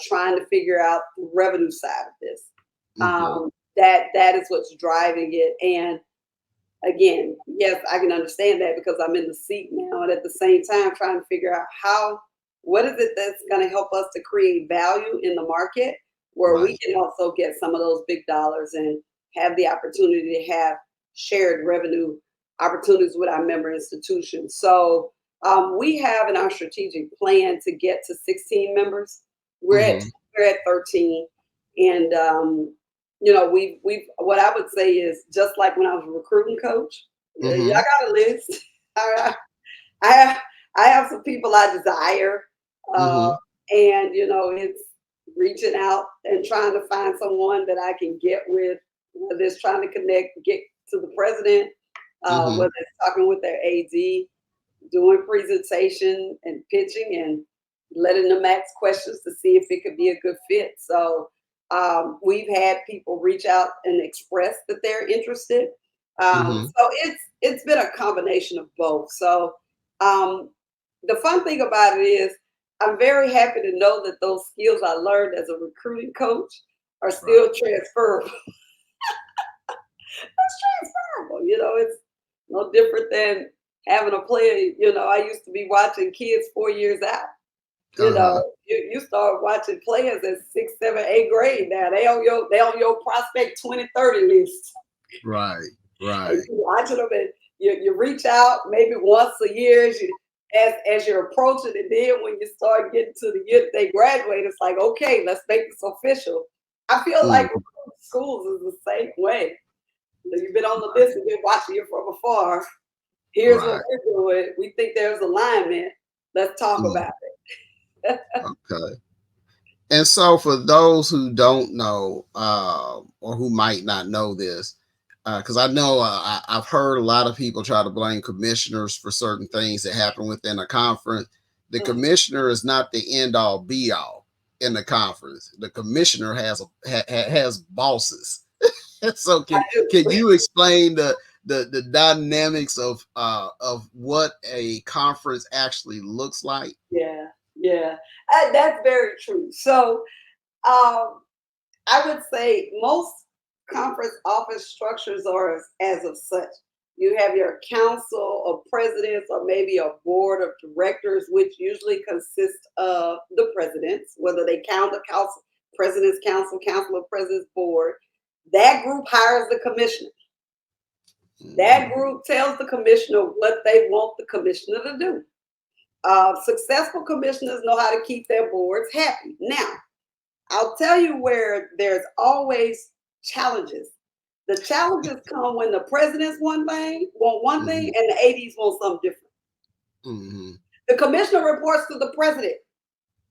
trying to figure out the revenue side of this. Mm-hmm. That is what's driving it. And again, yes, I can understand that because I'm in the seat now, and at the same time, trying to figure out what is it that's going to help us to create value in the market where we Right. can also get some of those big dollars and have the opportunity to have shared revenue opportunities with our member institutions. So we have in our strategic plan to get to 16 members. We're at Mm-hmm. we're at 13, and we've what I would say is just like when I was a recruiting coach. I Mm-hmm. got a list. I, I have I have some people I desire, uh, Mm-hmm. and it's reaching out and trying to find someone that I can get with, whether it's trying to connect, get to the president, Mm-hmm. whether it's talking with their AD, doing presentation and pitching and letting them ask questions to see if it could be a good fit. So we've had people reach out and express that they're interested. Mm-hmm. So it's been a combination of both. So um, the fun thing about it is I'm very happy to know that those skills I learned as a recruiting coach are Right. still transferable. It's transferable. It's no different than having a player. I used to be watching kids 4 years out. Uh-huh. You start watching players at 6, 7, 8th grade now. They on your prospect 2030 list. Right. And Right. you watching them, and you reach out maybe once a year as you're approaching, and then when you start getting to the year they graduate, it's like, okay, let's make this official. I feel like Mm. schools is the same way. You've been on the list and been watching you from afar. Here's what Right. we're doing. We think there's alignment. Let's talk Mm. about it. Okay. And so, for those who don't know, or who might not know this, because I know I've heard a lot of people try to blame commissioners for certain things that happen within a conference. The Mm. commissioner is not the end all be all in the conference. The commissioner has bosses. So I can do. you explain the dynamics of what a conference actually looks like? Yeah, yeah. That's very true. So, um, I would say most conference office structures are as of such. You have your council of presidents or maybe a board of directors, which usually consists of the presidents, whether they count the council, president's council, council of presidents board. That group hires the commissioner. That Mhm. group tells the commissioner what they want the commissioner to do. Successful commissioners know how to keep their boards happy. Now, I'll tell you where there's always challenges. The challenges come when the presidents want one thing Mhm. and the ADs want something different. Mhm. The commissioner reports to the president,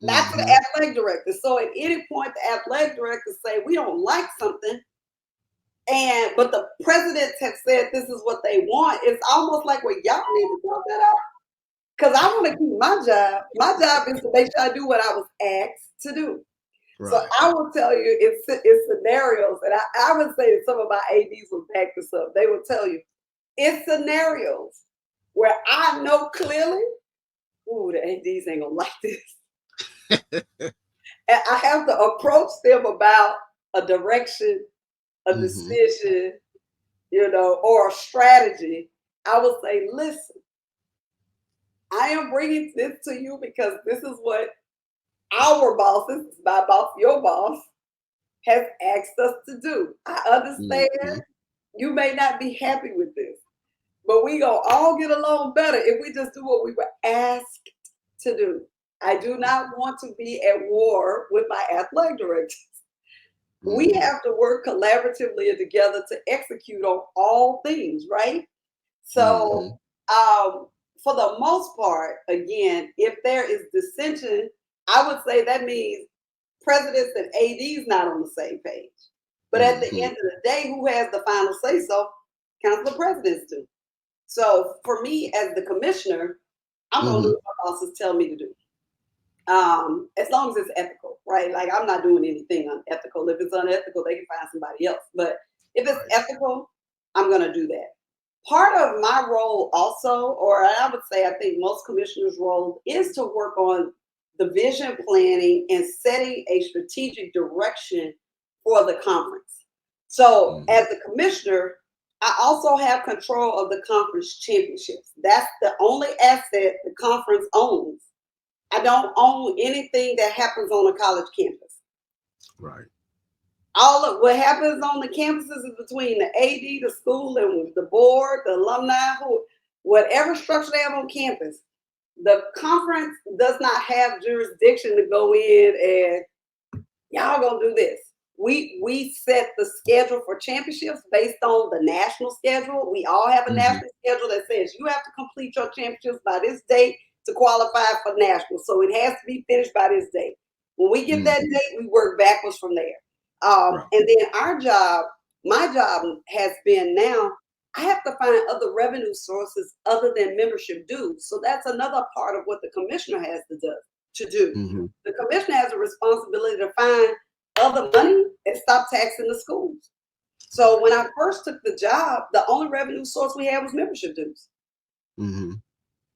not to the Mhm. athletic director. So at any point, the athletic directors say, we don't like something, but the presidents have said this is what they want. It's almost like, well, y'all need to talk that out. Because I want to keep my job. My job is to make sure I do what I was asked to do. So Right. I will tell you, it's scenarios, and I would say that some of my ADs will back this up. They will tell you it's scenarios where I know clearly, ooh, the ADs ain't gonna like this, and I have to approach them about a direction, a Mhm. decision, or a strategy. I will say, listen, I am bringing this to you because this is what our bosses, my boss, your boss, has asked us to do. I understand Mhm. you may not be happy with this, but we gonna all get along better if we just do what we were asked to do. I do not want to be at war with my athletic directors. We Mhm. have to work collaboratively and together to execute on all things, right? So, Mhm. for the most part, again, if there is dissension, I would say that means presidents and ADs not on the same page. But at the Mhm. end of the day, who has the final say so? Council presidents do. So for me as the commissioner, I'm gonna do Mhm. what my bosses tell me to do. As long as it's ethical, right? Like I'm not doing anything unethical. If it's unethical, they can find somebody else. But if it's Right. ethical, I'm gonna do that. Part of my role also, or I would say I think most commissioners' role is to work on the vision planning and setting a strategic direction for the conference. So Mhm. as the commissioner, I also have control of the conference championships. That's the only asset the conference owns. I don't own anything that happens on a college campus. Right. All of what happens on the campuses is between the AD, the school, and the board, the alumni, whatever structure they have on campus. The conference does not have jurisdiction to go in and y'all gonna do this. We set the schedule for championships based on the national schedule. We all have a Mhm. national schedule that says you have to complete your championships by this date to qualify for national. So it has to be finished by this date. When we get that Mhm. date, we work backwards from there. Right. And then my job has been now, I have to find other revenue sources other than membership dues. So that's another part of what the commissioner has to do. Mhm. The commissioner has a responsibility to find other money and stop taxing the schools. So when I first took the job, the only revenue source we had was membership dues. Mhm.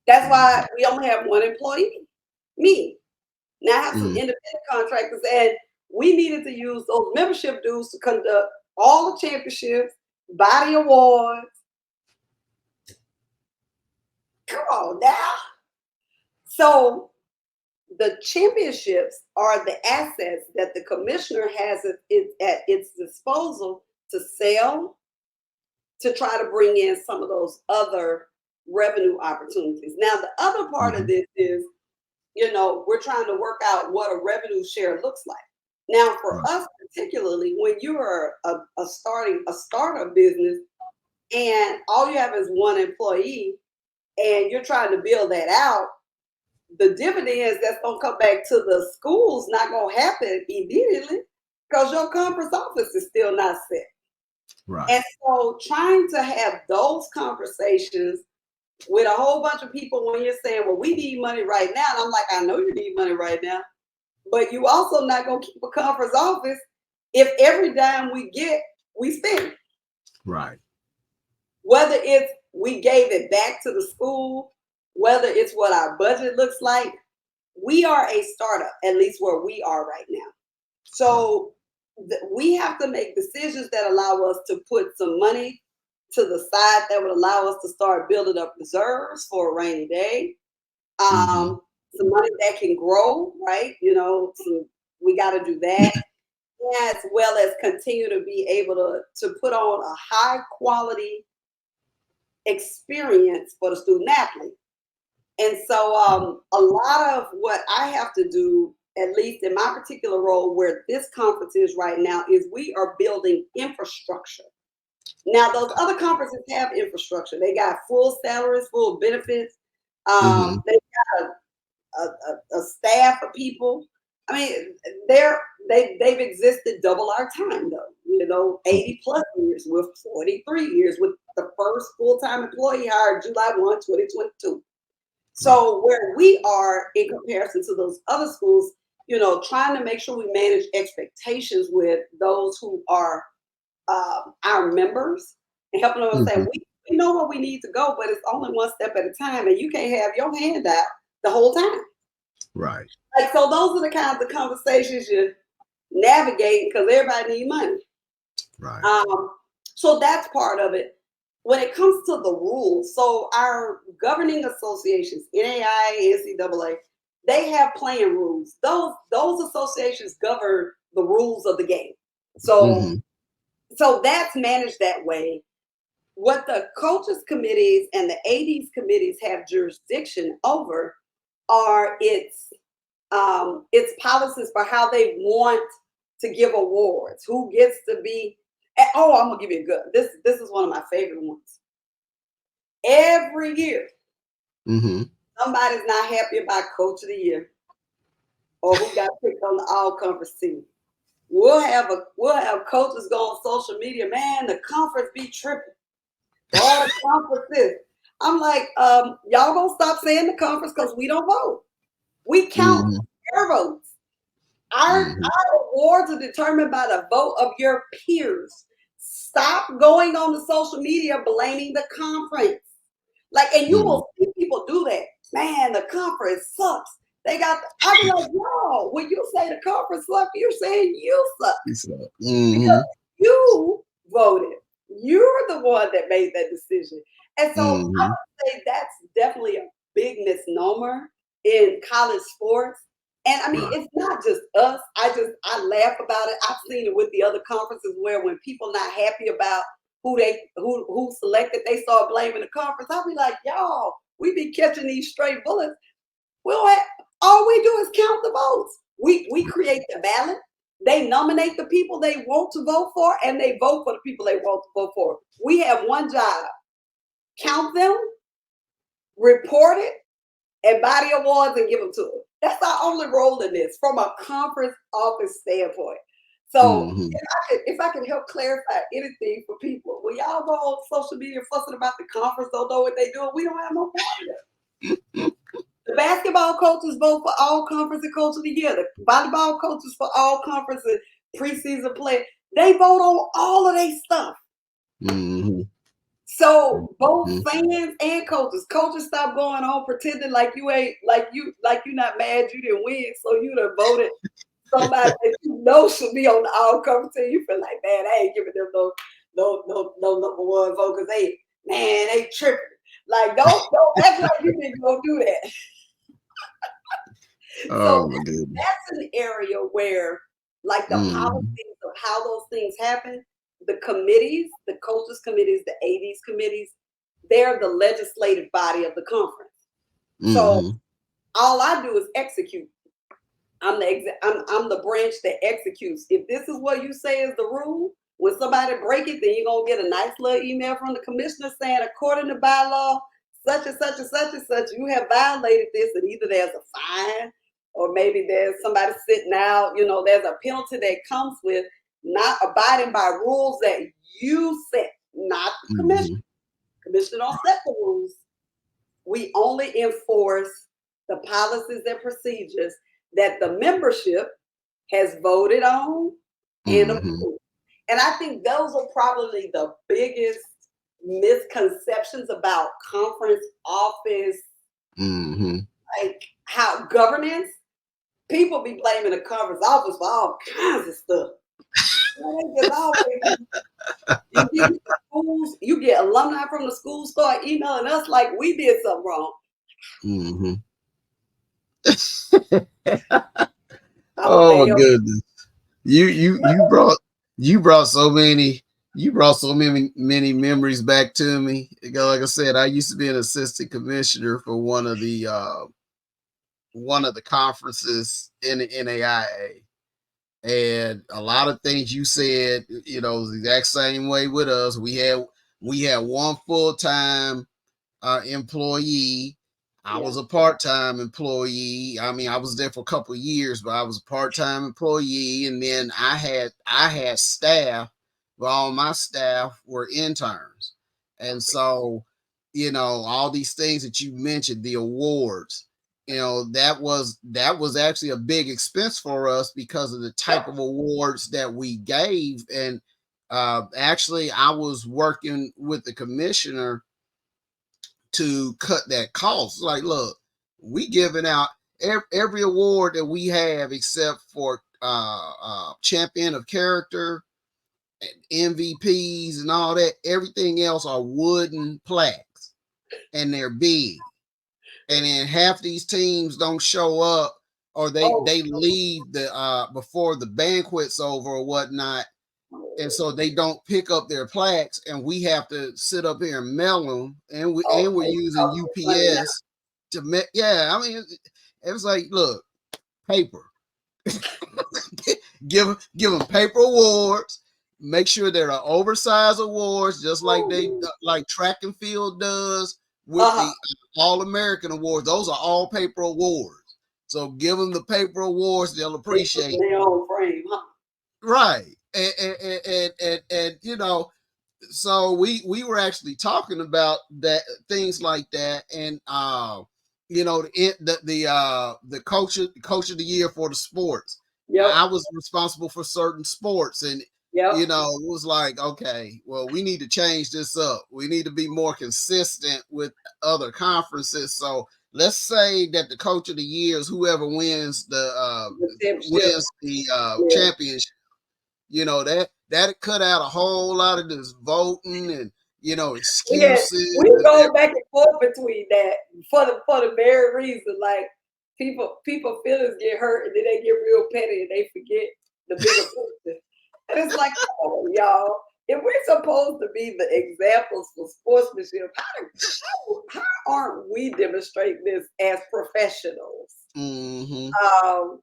That's why Mhm. we only have one employee, me. Now I have some Mhm. independent contractors, and we needed to use those membership dues to conduct all the championships, buy the awards. Come on now. So the championships are the assets that the commissioner has at its disposal to sell, to try to bring in some of those other revenue opportunities. Now, the other part of Mhm. this is, we're trying to work out what a revenue share looks like. Now, for Right. us particularly, when you are starting a startup business and all you have is one employee and you're trying to build that out, the dividends that's going to come back to the schools not going to happen immediately because your conference office is still not set. Right. And so trying to have those conversations with a whole bunch of people when you're saying, well, we need money right now. And I'm like, I know you need money right now, but you also not going to keep a conference office if every dime we get, we spend. Right. Whether it's we gave it back to the school, whether it's what our budget looks like, we are a startup, at least where we are right now. So we have to make decisions that allow us to put some money to the side that would allow us to start building up reserves for a rainy day. Some money that can grow, right? We got to do that, as well as continue to be able to put on a high quality experience for the student athlete. And so a lot of what I have to do, at least in my particular role where this conference is right now, is we are building infrastructure. Now, those other conferences have infrastructure. They got full salaries, full benefits. They got a staff of people. I mean, they've existed double our time though. 80 plus years with 43 years with the first full-time employee hired July 1, 2022. So where we are in comparison to those other schools, trying to make sure we manage expectations with those who are our members and helping them understand we know where we need to go, but it's only one step at a time, and you can't have your hand out the whole time. Right. Like, so those are the kinds of conversations you navigate because everybody needs money. Right. So that's part of it. When it comes to the rules, so our governing associations, NAI, NCAA, they have playing rules. Those associations govern the rules of the game. So that's managed that way. What the coaches committees and the ADs committees have jurisdiction over are its policies for how they want to give awards, who gets to be. Oh, I'm gonna give you a good. This is one of my favorite ones. Every year, somebody's not happy about Coach of the Year or who got picked on the All Conference team. We'll have coaches go on social media. Man, the conference be tripping. All the conferences. I'm like, y'all gonna stop saying the conference because we don't vote. We count their votes. Our awards are determined by the vote of your peers. Stop going on the social media blaming the conference. And you will see people do that. Man, the conference sucks. I be like, no, when you say the conference sucks, you're saying you suck. Because you voted. You're the one that made that decision. And so I would say that's definitely a big misnomer in college sports. And I mean, it's not just us. I laugh about it. I've seen it with the other conferences where when people not happy about who selected, they start blaming the conference. I'll be like, y'all, we be catching these stray bullets. All we do is count the votes. We create the ballot. They nominate the people they want to vote for, and they vote for the people they want to vote for. We have one job: count them, report it, and buy the awards and give them to them. That's our only role in this from a conference office standpoint. So if I can help clarify anything for people, when y'all go on social media fussing about the conference, don't know what they do, we don't have no part of it. The basketball coaches vote for all conference and coach of the year. The volleyball coaches for all conference and preseason play. They vote on all of their stuff. So both fans and coaches stop going on pretending like you ain't like you not mad you didn't win, so you done voted somebody that you know should be on the all conference team. You feel like, man, I ain't giving them no number one vote because they tripping. Like don't act like you didn't go do that. So that's an area where, like, the policies of how those things happen, the committees, the coaches committees, the ADs committees, they're the legislative body of the conference. So all I do is execute. I'm the branch that executes. If this is what you say is the rule, when somebody break it, then you're gonna get a nice little email from the commissioner saying, according to bylaw, such and such and such and such, you have violated this, and either there's a fine or maybe there's somebody sitting out, there's a penalty that comes with not abiding by rules that you set, not the commission. Mm-hmm. Commission don't set the rules. We only enforce the policies and procedures that the membership has voted on and Mm-hmm. approved. And I think those are probably the biggest misconceptions about conference office, Mm-hmm. like how governance. People be blaming the conference office for all kinds of stuff. They just always, you get schools, you get alumni from the school start emailing us like we did something wrong. Mm-hmm. I'm a Oh my damn. goodness. You brought so many many memories back to me. Like I said, I used to be an assistant commissioner for one of the conferences in the NAIA. And a lot of things you said, the exact same way with us. We had one full-time employee. I Yeah. was a part-time employee. I mean, I was there for a couple of years, but I was a part-time employee, and then I had staff, but all my staff were interns. And so, all these things that you mentioned, the awards, that was actually a big expense for us because of the type of awards that we gave. And actually, I was working with the commissioner to cut that cost. Like, look, we giving out every award that we have except for champion of character, MVPs, and all that. Everything else are wooden plaques, and they're big. And then half these teams don't show up, or they Oh, they leave the before the banquet's over or whatnot, and so they don't pick up their plaques, and we have to sit up here and mail them, and we're it's using funny now. UPS to make. Yeah, I mean, it was like, look, paper. give them paper awards. Make sure they're oversized awards, just like like track and field does with Uh-huh. the All American awards. Those are all paper awards. So give them the paper awards; they'll They put appreciate. their own frame, huh? Right, and so we were actually talking about that, things like that. And the coach of the year for the sports, Yep. I was responsible for certain sports. And Yep. it was like, okay, well, we need to change this up. We need to be more consistent with other conferences. So let's say that the coach of the year is whoever wins The championship. wins the Yeah. championship. That cut out a whole lot of this voting and excuses We and go back and forth between that for the very reason, like people feelings get hurt and then they get real petty and they forget the bigger picture. And it's like, oh, y'all, if we're supposed to be the examples for sportsmanship, how aren't we demonstrating this as professionals? mm-hmm, Um,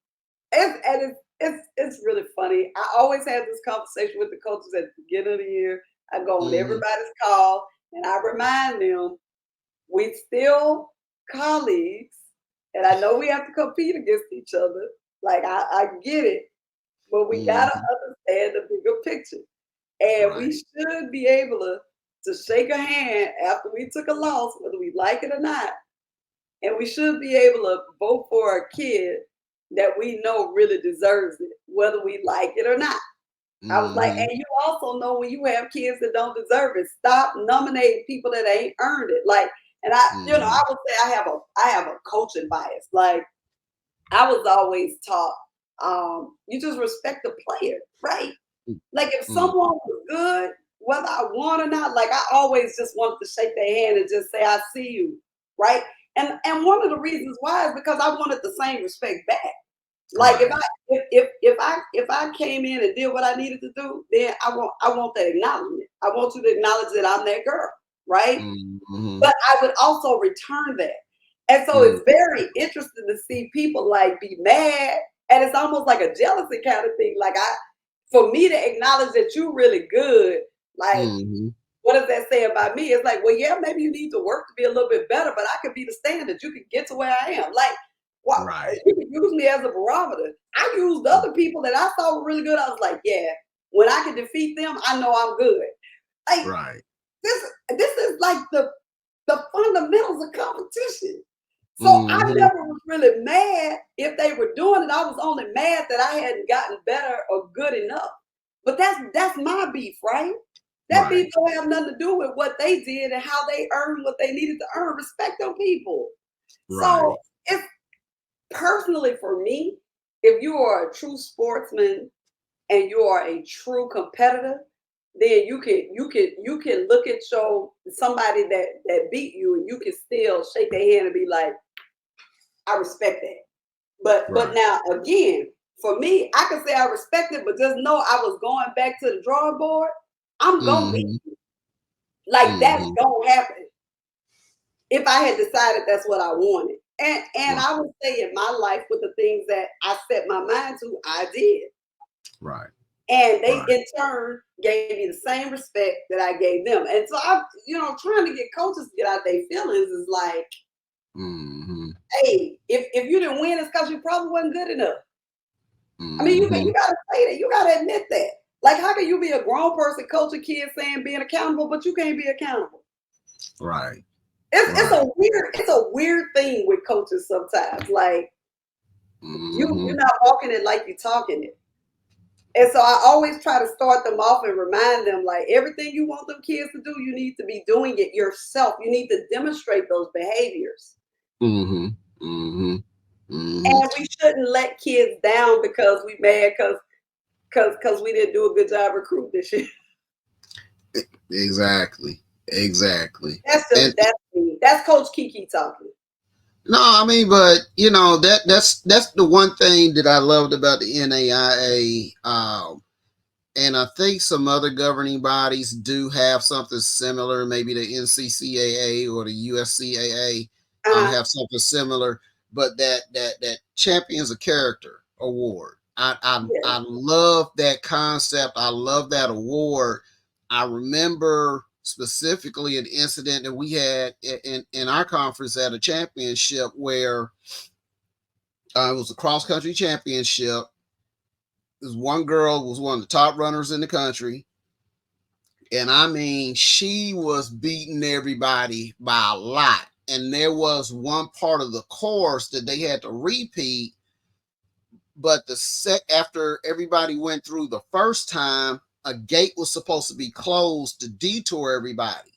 it's really funny. I always have this conversation with the coaches at the beginning of the year. I go on mm-hmm, everybody's call and I remind them we still colleagues, and I know we have to compete against each other. Like I get it, but we gotta mm-hmm. understand the bigger picture. And we Right. should be able to shake a hand after we took a loss, whether we like it or not. And we should be able to vote for a kid that we know really deserves it, whether we like it or not. I was like, Mm-hmm, and you also know when you have kids that don't deserve it, stop nominating people that ain't earned it. Like, and mm-hmm, I would say I have a coaching bias. Like, I was always taught, you just respect the player, right? Like, if mm-hmm. someone was good, whether I won or not, like I always just wanted to shake their hand and just say, I see you, right? And one of the reasons why is because I wanted the same respect back. Like Right. if I came in and did what I needed to do, then I want that acknowledgement. I want you to acknowledge that I'm that girl, right? Mm-hmm, But I would also return that. And so mm-hmm. it's very interesting to see people like be mad, and it's almost like a jealousy kind of thing. Like for me to acknowledge that you're really good, like Mm-hmm. what does that say about me? It's like, well, yeah, maybe you need to work to be a little bit better, but I could be the standard. You could get to where I am. Like, what Right. you can use me as a barometer. I used other people that I thought were really good. I was like, yeah, when I can defeat them, I know I'm good. Like Right. this is like the fundamentals of competition. So I Mm-hmm. never was really mad if they were doing it. I was only mad that I hadn't gotten better or good enough. But that's my beef, right? That beef Right. don't have nothing to do with what they did and how they earned what they needed to earn. Respect them people. So Right. it's personally for me, if you are a true sportsman and you are a true competitor, then you can look at your somebody that beat you and you can still shake their hand and be like, I respect that. But Right. now again, for me, I can say I respect it, but just know I was going back to the drawing board. I'm gonna be Mm-hmm. like that's Mm-hmm. gonna happen if I had decided that's what I wanted. And Right. I would say in my life with the things that I set my mind to, I did. Right. And they Right. in turn gave me the same respect that I gave them. And so trying to get coaches to get out their feelings is like, Mm-hmm. hey, if you didn't win, it's because you probably wasn't good enough. I mean, Mm-hmm. you gotta say that. You gotta admit that. Like, how can you be a grown person coaching kids saying being accountable, but you can't be accountable? Right. It's Right. a weird thing with coaches sometimes. Like Mm-hmm. you're not walking it like you're talking it. And so I always try to start them off and remind them like everything you want them kids to do, you need to be doing it yourself. You need to demonstrate those behaviors. Mm-hmm. Mm-hmm. Mm-hmm. And we shouldn't let kids down because we mad because we didn't do a good job recruiting this year. Exactly. Exactly. And That's me. That's Coach Kiki talking. no, I mean, but that's the one thing that I loved about the NAIA. And I think some other governing bodies do have something similar. Maybe the NCCAA or the USCAA Uh-huh. have something similar. But that Champions of Character award, Yeah. I love that concept. I love that award. I remember specifically an incident that we had in our conference at a championship where it was a cross country championship. This one girl was one of the top runners in the country. And I mean, she was beating everybody by a lot. And there was one part of the course that they had to repeat, but after everybody went through the first time, a gate was supposed to be closed to detour everybody.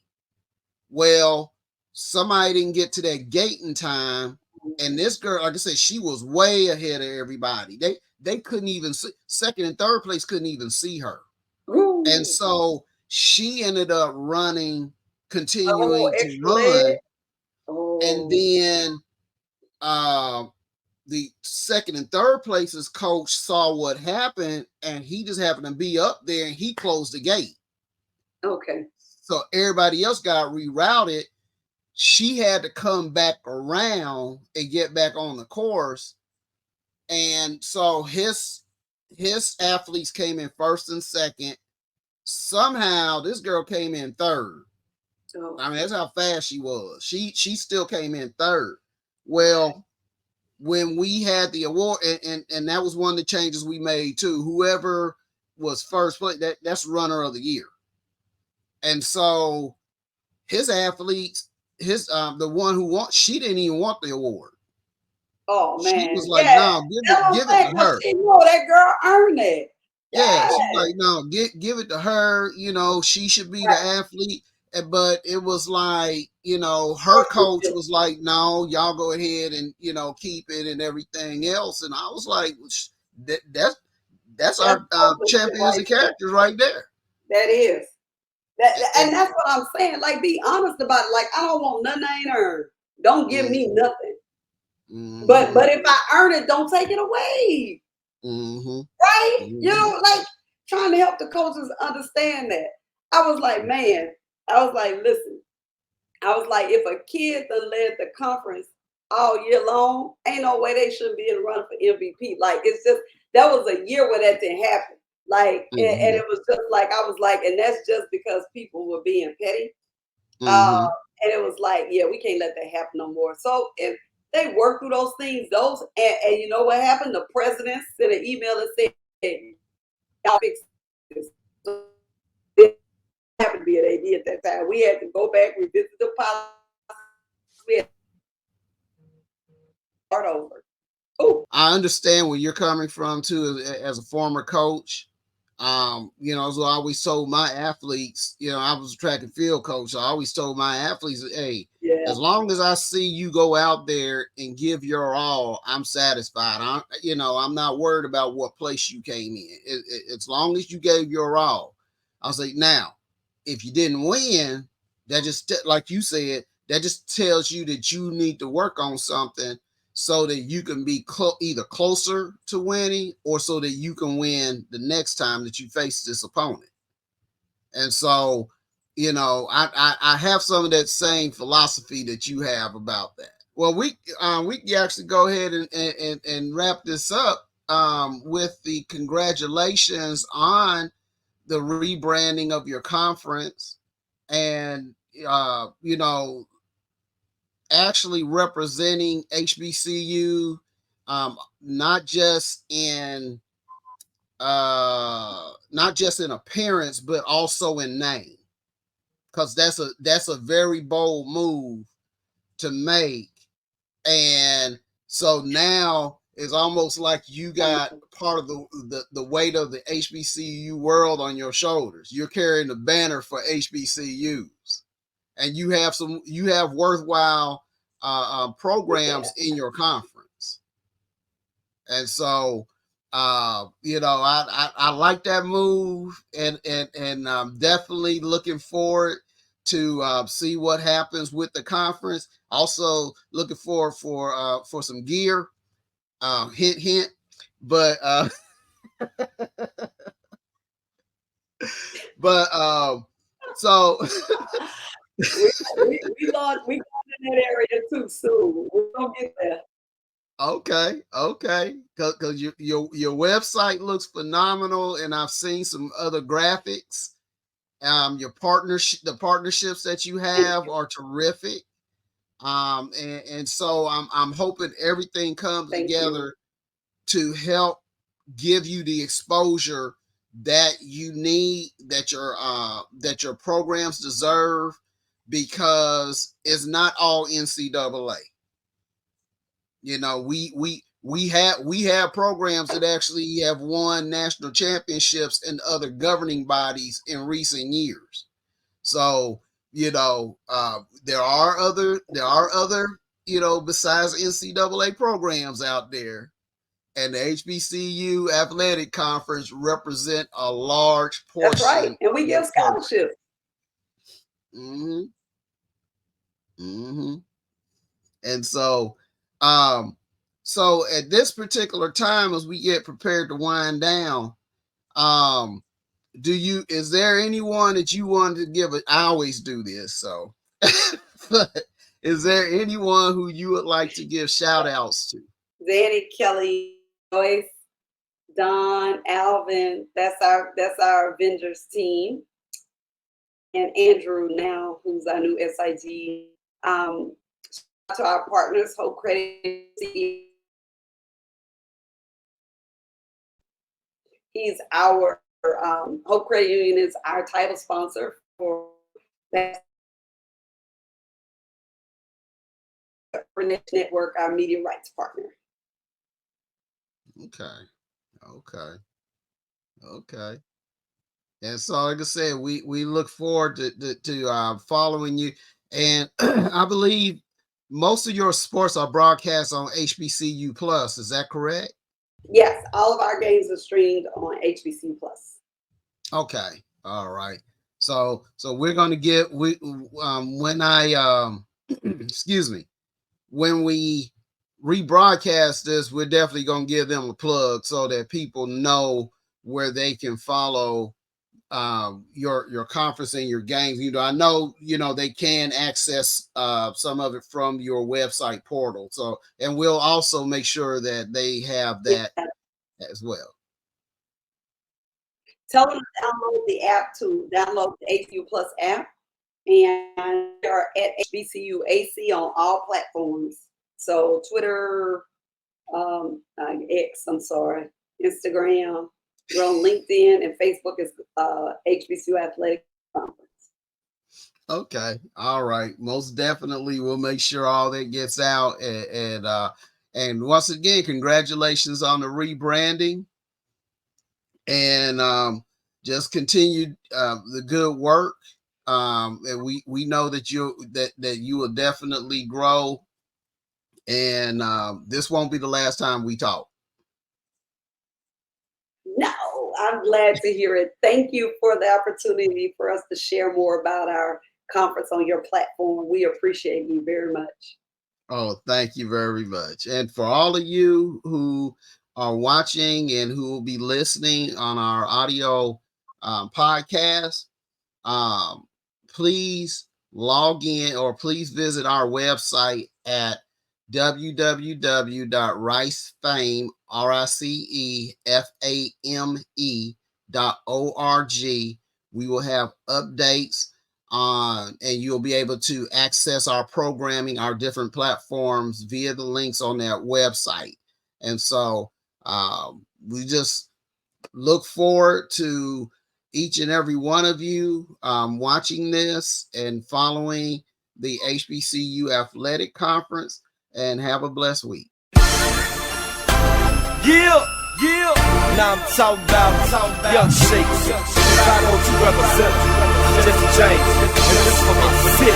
Well, somebody didn't get to that gate in time, and this girl, like I said, she was way ahead of everybody. They couldn't even see, second and third place couldn't even see her. And Ooh. so she ended up running, Oh, continuing to extra leg. run, and Oh, then uh, the second and third places coach saw what happened, and he just happened to be up there, and he closed the gate. okay. So everybody else got rerouted. She had to come back around and get back on the course, and so his athletes came in first and second. Somehow this girl came in third. Oh, I mean, that's how fast she was. She still came in third. Well, when we had the award, and that was one of the changes we made too. Whoever was first place, that's runner of the year. And so his athletes, his the one who won, she didn't even want the award. oh She was man. like, Yeah. "No, That's what give I'm it saying. to Because her." she know that girl earned it. Yeah, she's Yeah. like, "No, give it to her. You know, she should be the Right. athlete." But it was like, her coach was like, "No, y'all go ahead and keep it and everything else." And I was like, that, "That's That's our sportsmanship champions right and there. characters right there." That is. And And that's what I'm saying. Like, be honest about it. Like, I don't want nothing I ain't earned. Don't give me mm-hmm, nothing. mm-hmm, But if I earn it, don't take it away. mm-hmm, Right? mm-hmm, Like trying to help the coaches understand that. I was like, man, I was like, listen, I was like, if a kid that led the conference all year long, ain't no way they shouldn't be in the run for MVP. Like, it's just, that was a year where that didn't happen. Like, and mm-hmm, it was just like, I was like, and that's just because people were being petty. Uh, mm-hmm. and it was like, yeah, we can't let that happen no more. So if they work through those things, and you know what happened? The president sent an email and said, y'all fix this. So happened to be an AD at that time. We had to go back, revisit the policy, we had to start over. Oh, I understand where you're coming from too, as a former coach. So I always told my athletes, I was a track and field coach. So I always told my athletes, hey, yeah, as long as I see you go out there and give your all, I'm satisfied. I'm not worried about what place you came in. As long as you gave your all, I'll say, now, if you didn't win, that just, like you said, that just tells you that you need to work on something so that you can be either closer to winning or so that you can win the next time that you face this opponent. And so, I have some of that same philosophy that you have about that. Well, we can actually go ahead and wrap this up with the congratulations on the rebranding of your conference, and actually representing HBCU, not just in appearance, but also in name, because that's a very bold move to make. And so now it's almost like you got part of the weight of the HBCU world on your shoulders. You're carrying the banner for HBCUs, and you have worthwhile programs in your conference. And so I like that move, and definitely looking forward to see what happens with the conference. Also looking forward for some gear. Hint hint. But so we got in that area too soon. We're gonna get there. Okay, because your website looks phenomenal, and I've seen some other graphics. The partnerships that you have are terrific. And so I'm hoping everything comes together to help give you the exposure that you need, that your programs deserve, because it's not all NCAA. We have programs that actually have won national championships in other governing bodies in recent years. So there are other besides NCAA programs out there, and the HBCU Athletic Conference represent a large portion. That's right, and we give scholarships. Mm-hmm. Mm-hmm. And so at this particular time, as we get prepared to wind down, is there anyone that you want to give it? I always do this, so but is there anyone who you would like to give shout outs to? Zanny, Kelly, Joyce, Don, Alvin, that's our Avengers team. And Andrew now, who's our new SIG. To our partners, Hope Credit. He's our Hope Credit Union is our title sponsor for that Network, our media rights partner. Okay. And so, like I said, we look forward to following you. And I believe most of your sports are broadcast on HBCU Plus. Is that correct? Yes, all of our games are streamed on HBCU Plus. Okay. All right. So we're going to get when I excuse me, when we rebroadcast this, we're definitely going to give them a plug so that people know where they can follow your conference and your games. I know they can access some of it from your website portal. So, and we'll also make sure that they have that as well. Tell them to download the app, to download the HBCU Plus app, and we are at HBCUAC on all platforms. So Twitter, X, I'm sorry, Instagram, we're on LinkedIn, and Facebook is HBCU Athletic Conference. Okay. All right. Most definitely, we'll make sure all that gets out. And once again, congratulations on the rebranding, and just continue the good work. And we know that you will definitely grow, and this won't be the last time we talk. No, I'm glad to hear it. Thank you for the opportunity for us to share more about our conference on your platform. We appreciate you very much. Oh, thank you very much. And for all of you who are watching and who will be listening on our audio podcast, um, please log in or please visit our website at www.ricefame.org. We will have updates on, and you'll be able to access our programming, our different platforms via the links on that website. And so we just look forward to each and every one of you watching this and following the HBCU Athletic Conference, and have a blessed week. Yeah. Now I'm talking about young shakes. I want to represent Jesse James. And this for my city.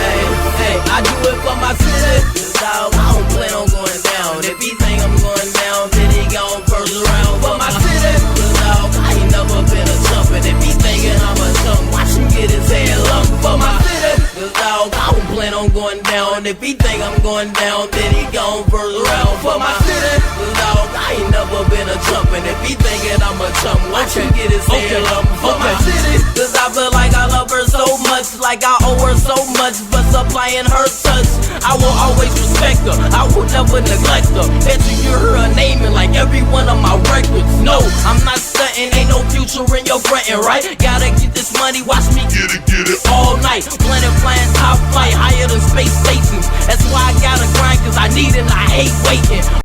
Hey, I do it for my city. Dog, I don't plan on going down. If he think I'm going down, then he gone first round for my city. Dog, I ain't never been a chump. And if he thinking I'm a chump, watch him get his head lumped for my city. Dog, I don't plan on going down. If he think I'm going down, then he gone first round for my city. Dog, I ain't never been a chump. And if he thinking I'm a chump, watch him get his head lumped for my city. Cause I feel like I love her so much, like I owe her so much for supplying her touch. I will always respect her, I will never neglect her. Bet you hear her naming like every one of my records. No, I'm not stunting, ain't no future in your frontin', right? Gotta get this money, watch me get it all night. Planet flying top flight, higher than space stations. That's why I gotta grind, cause I need it and I hate waiting.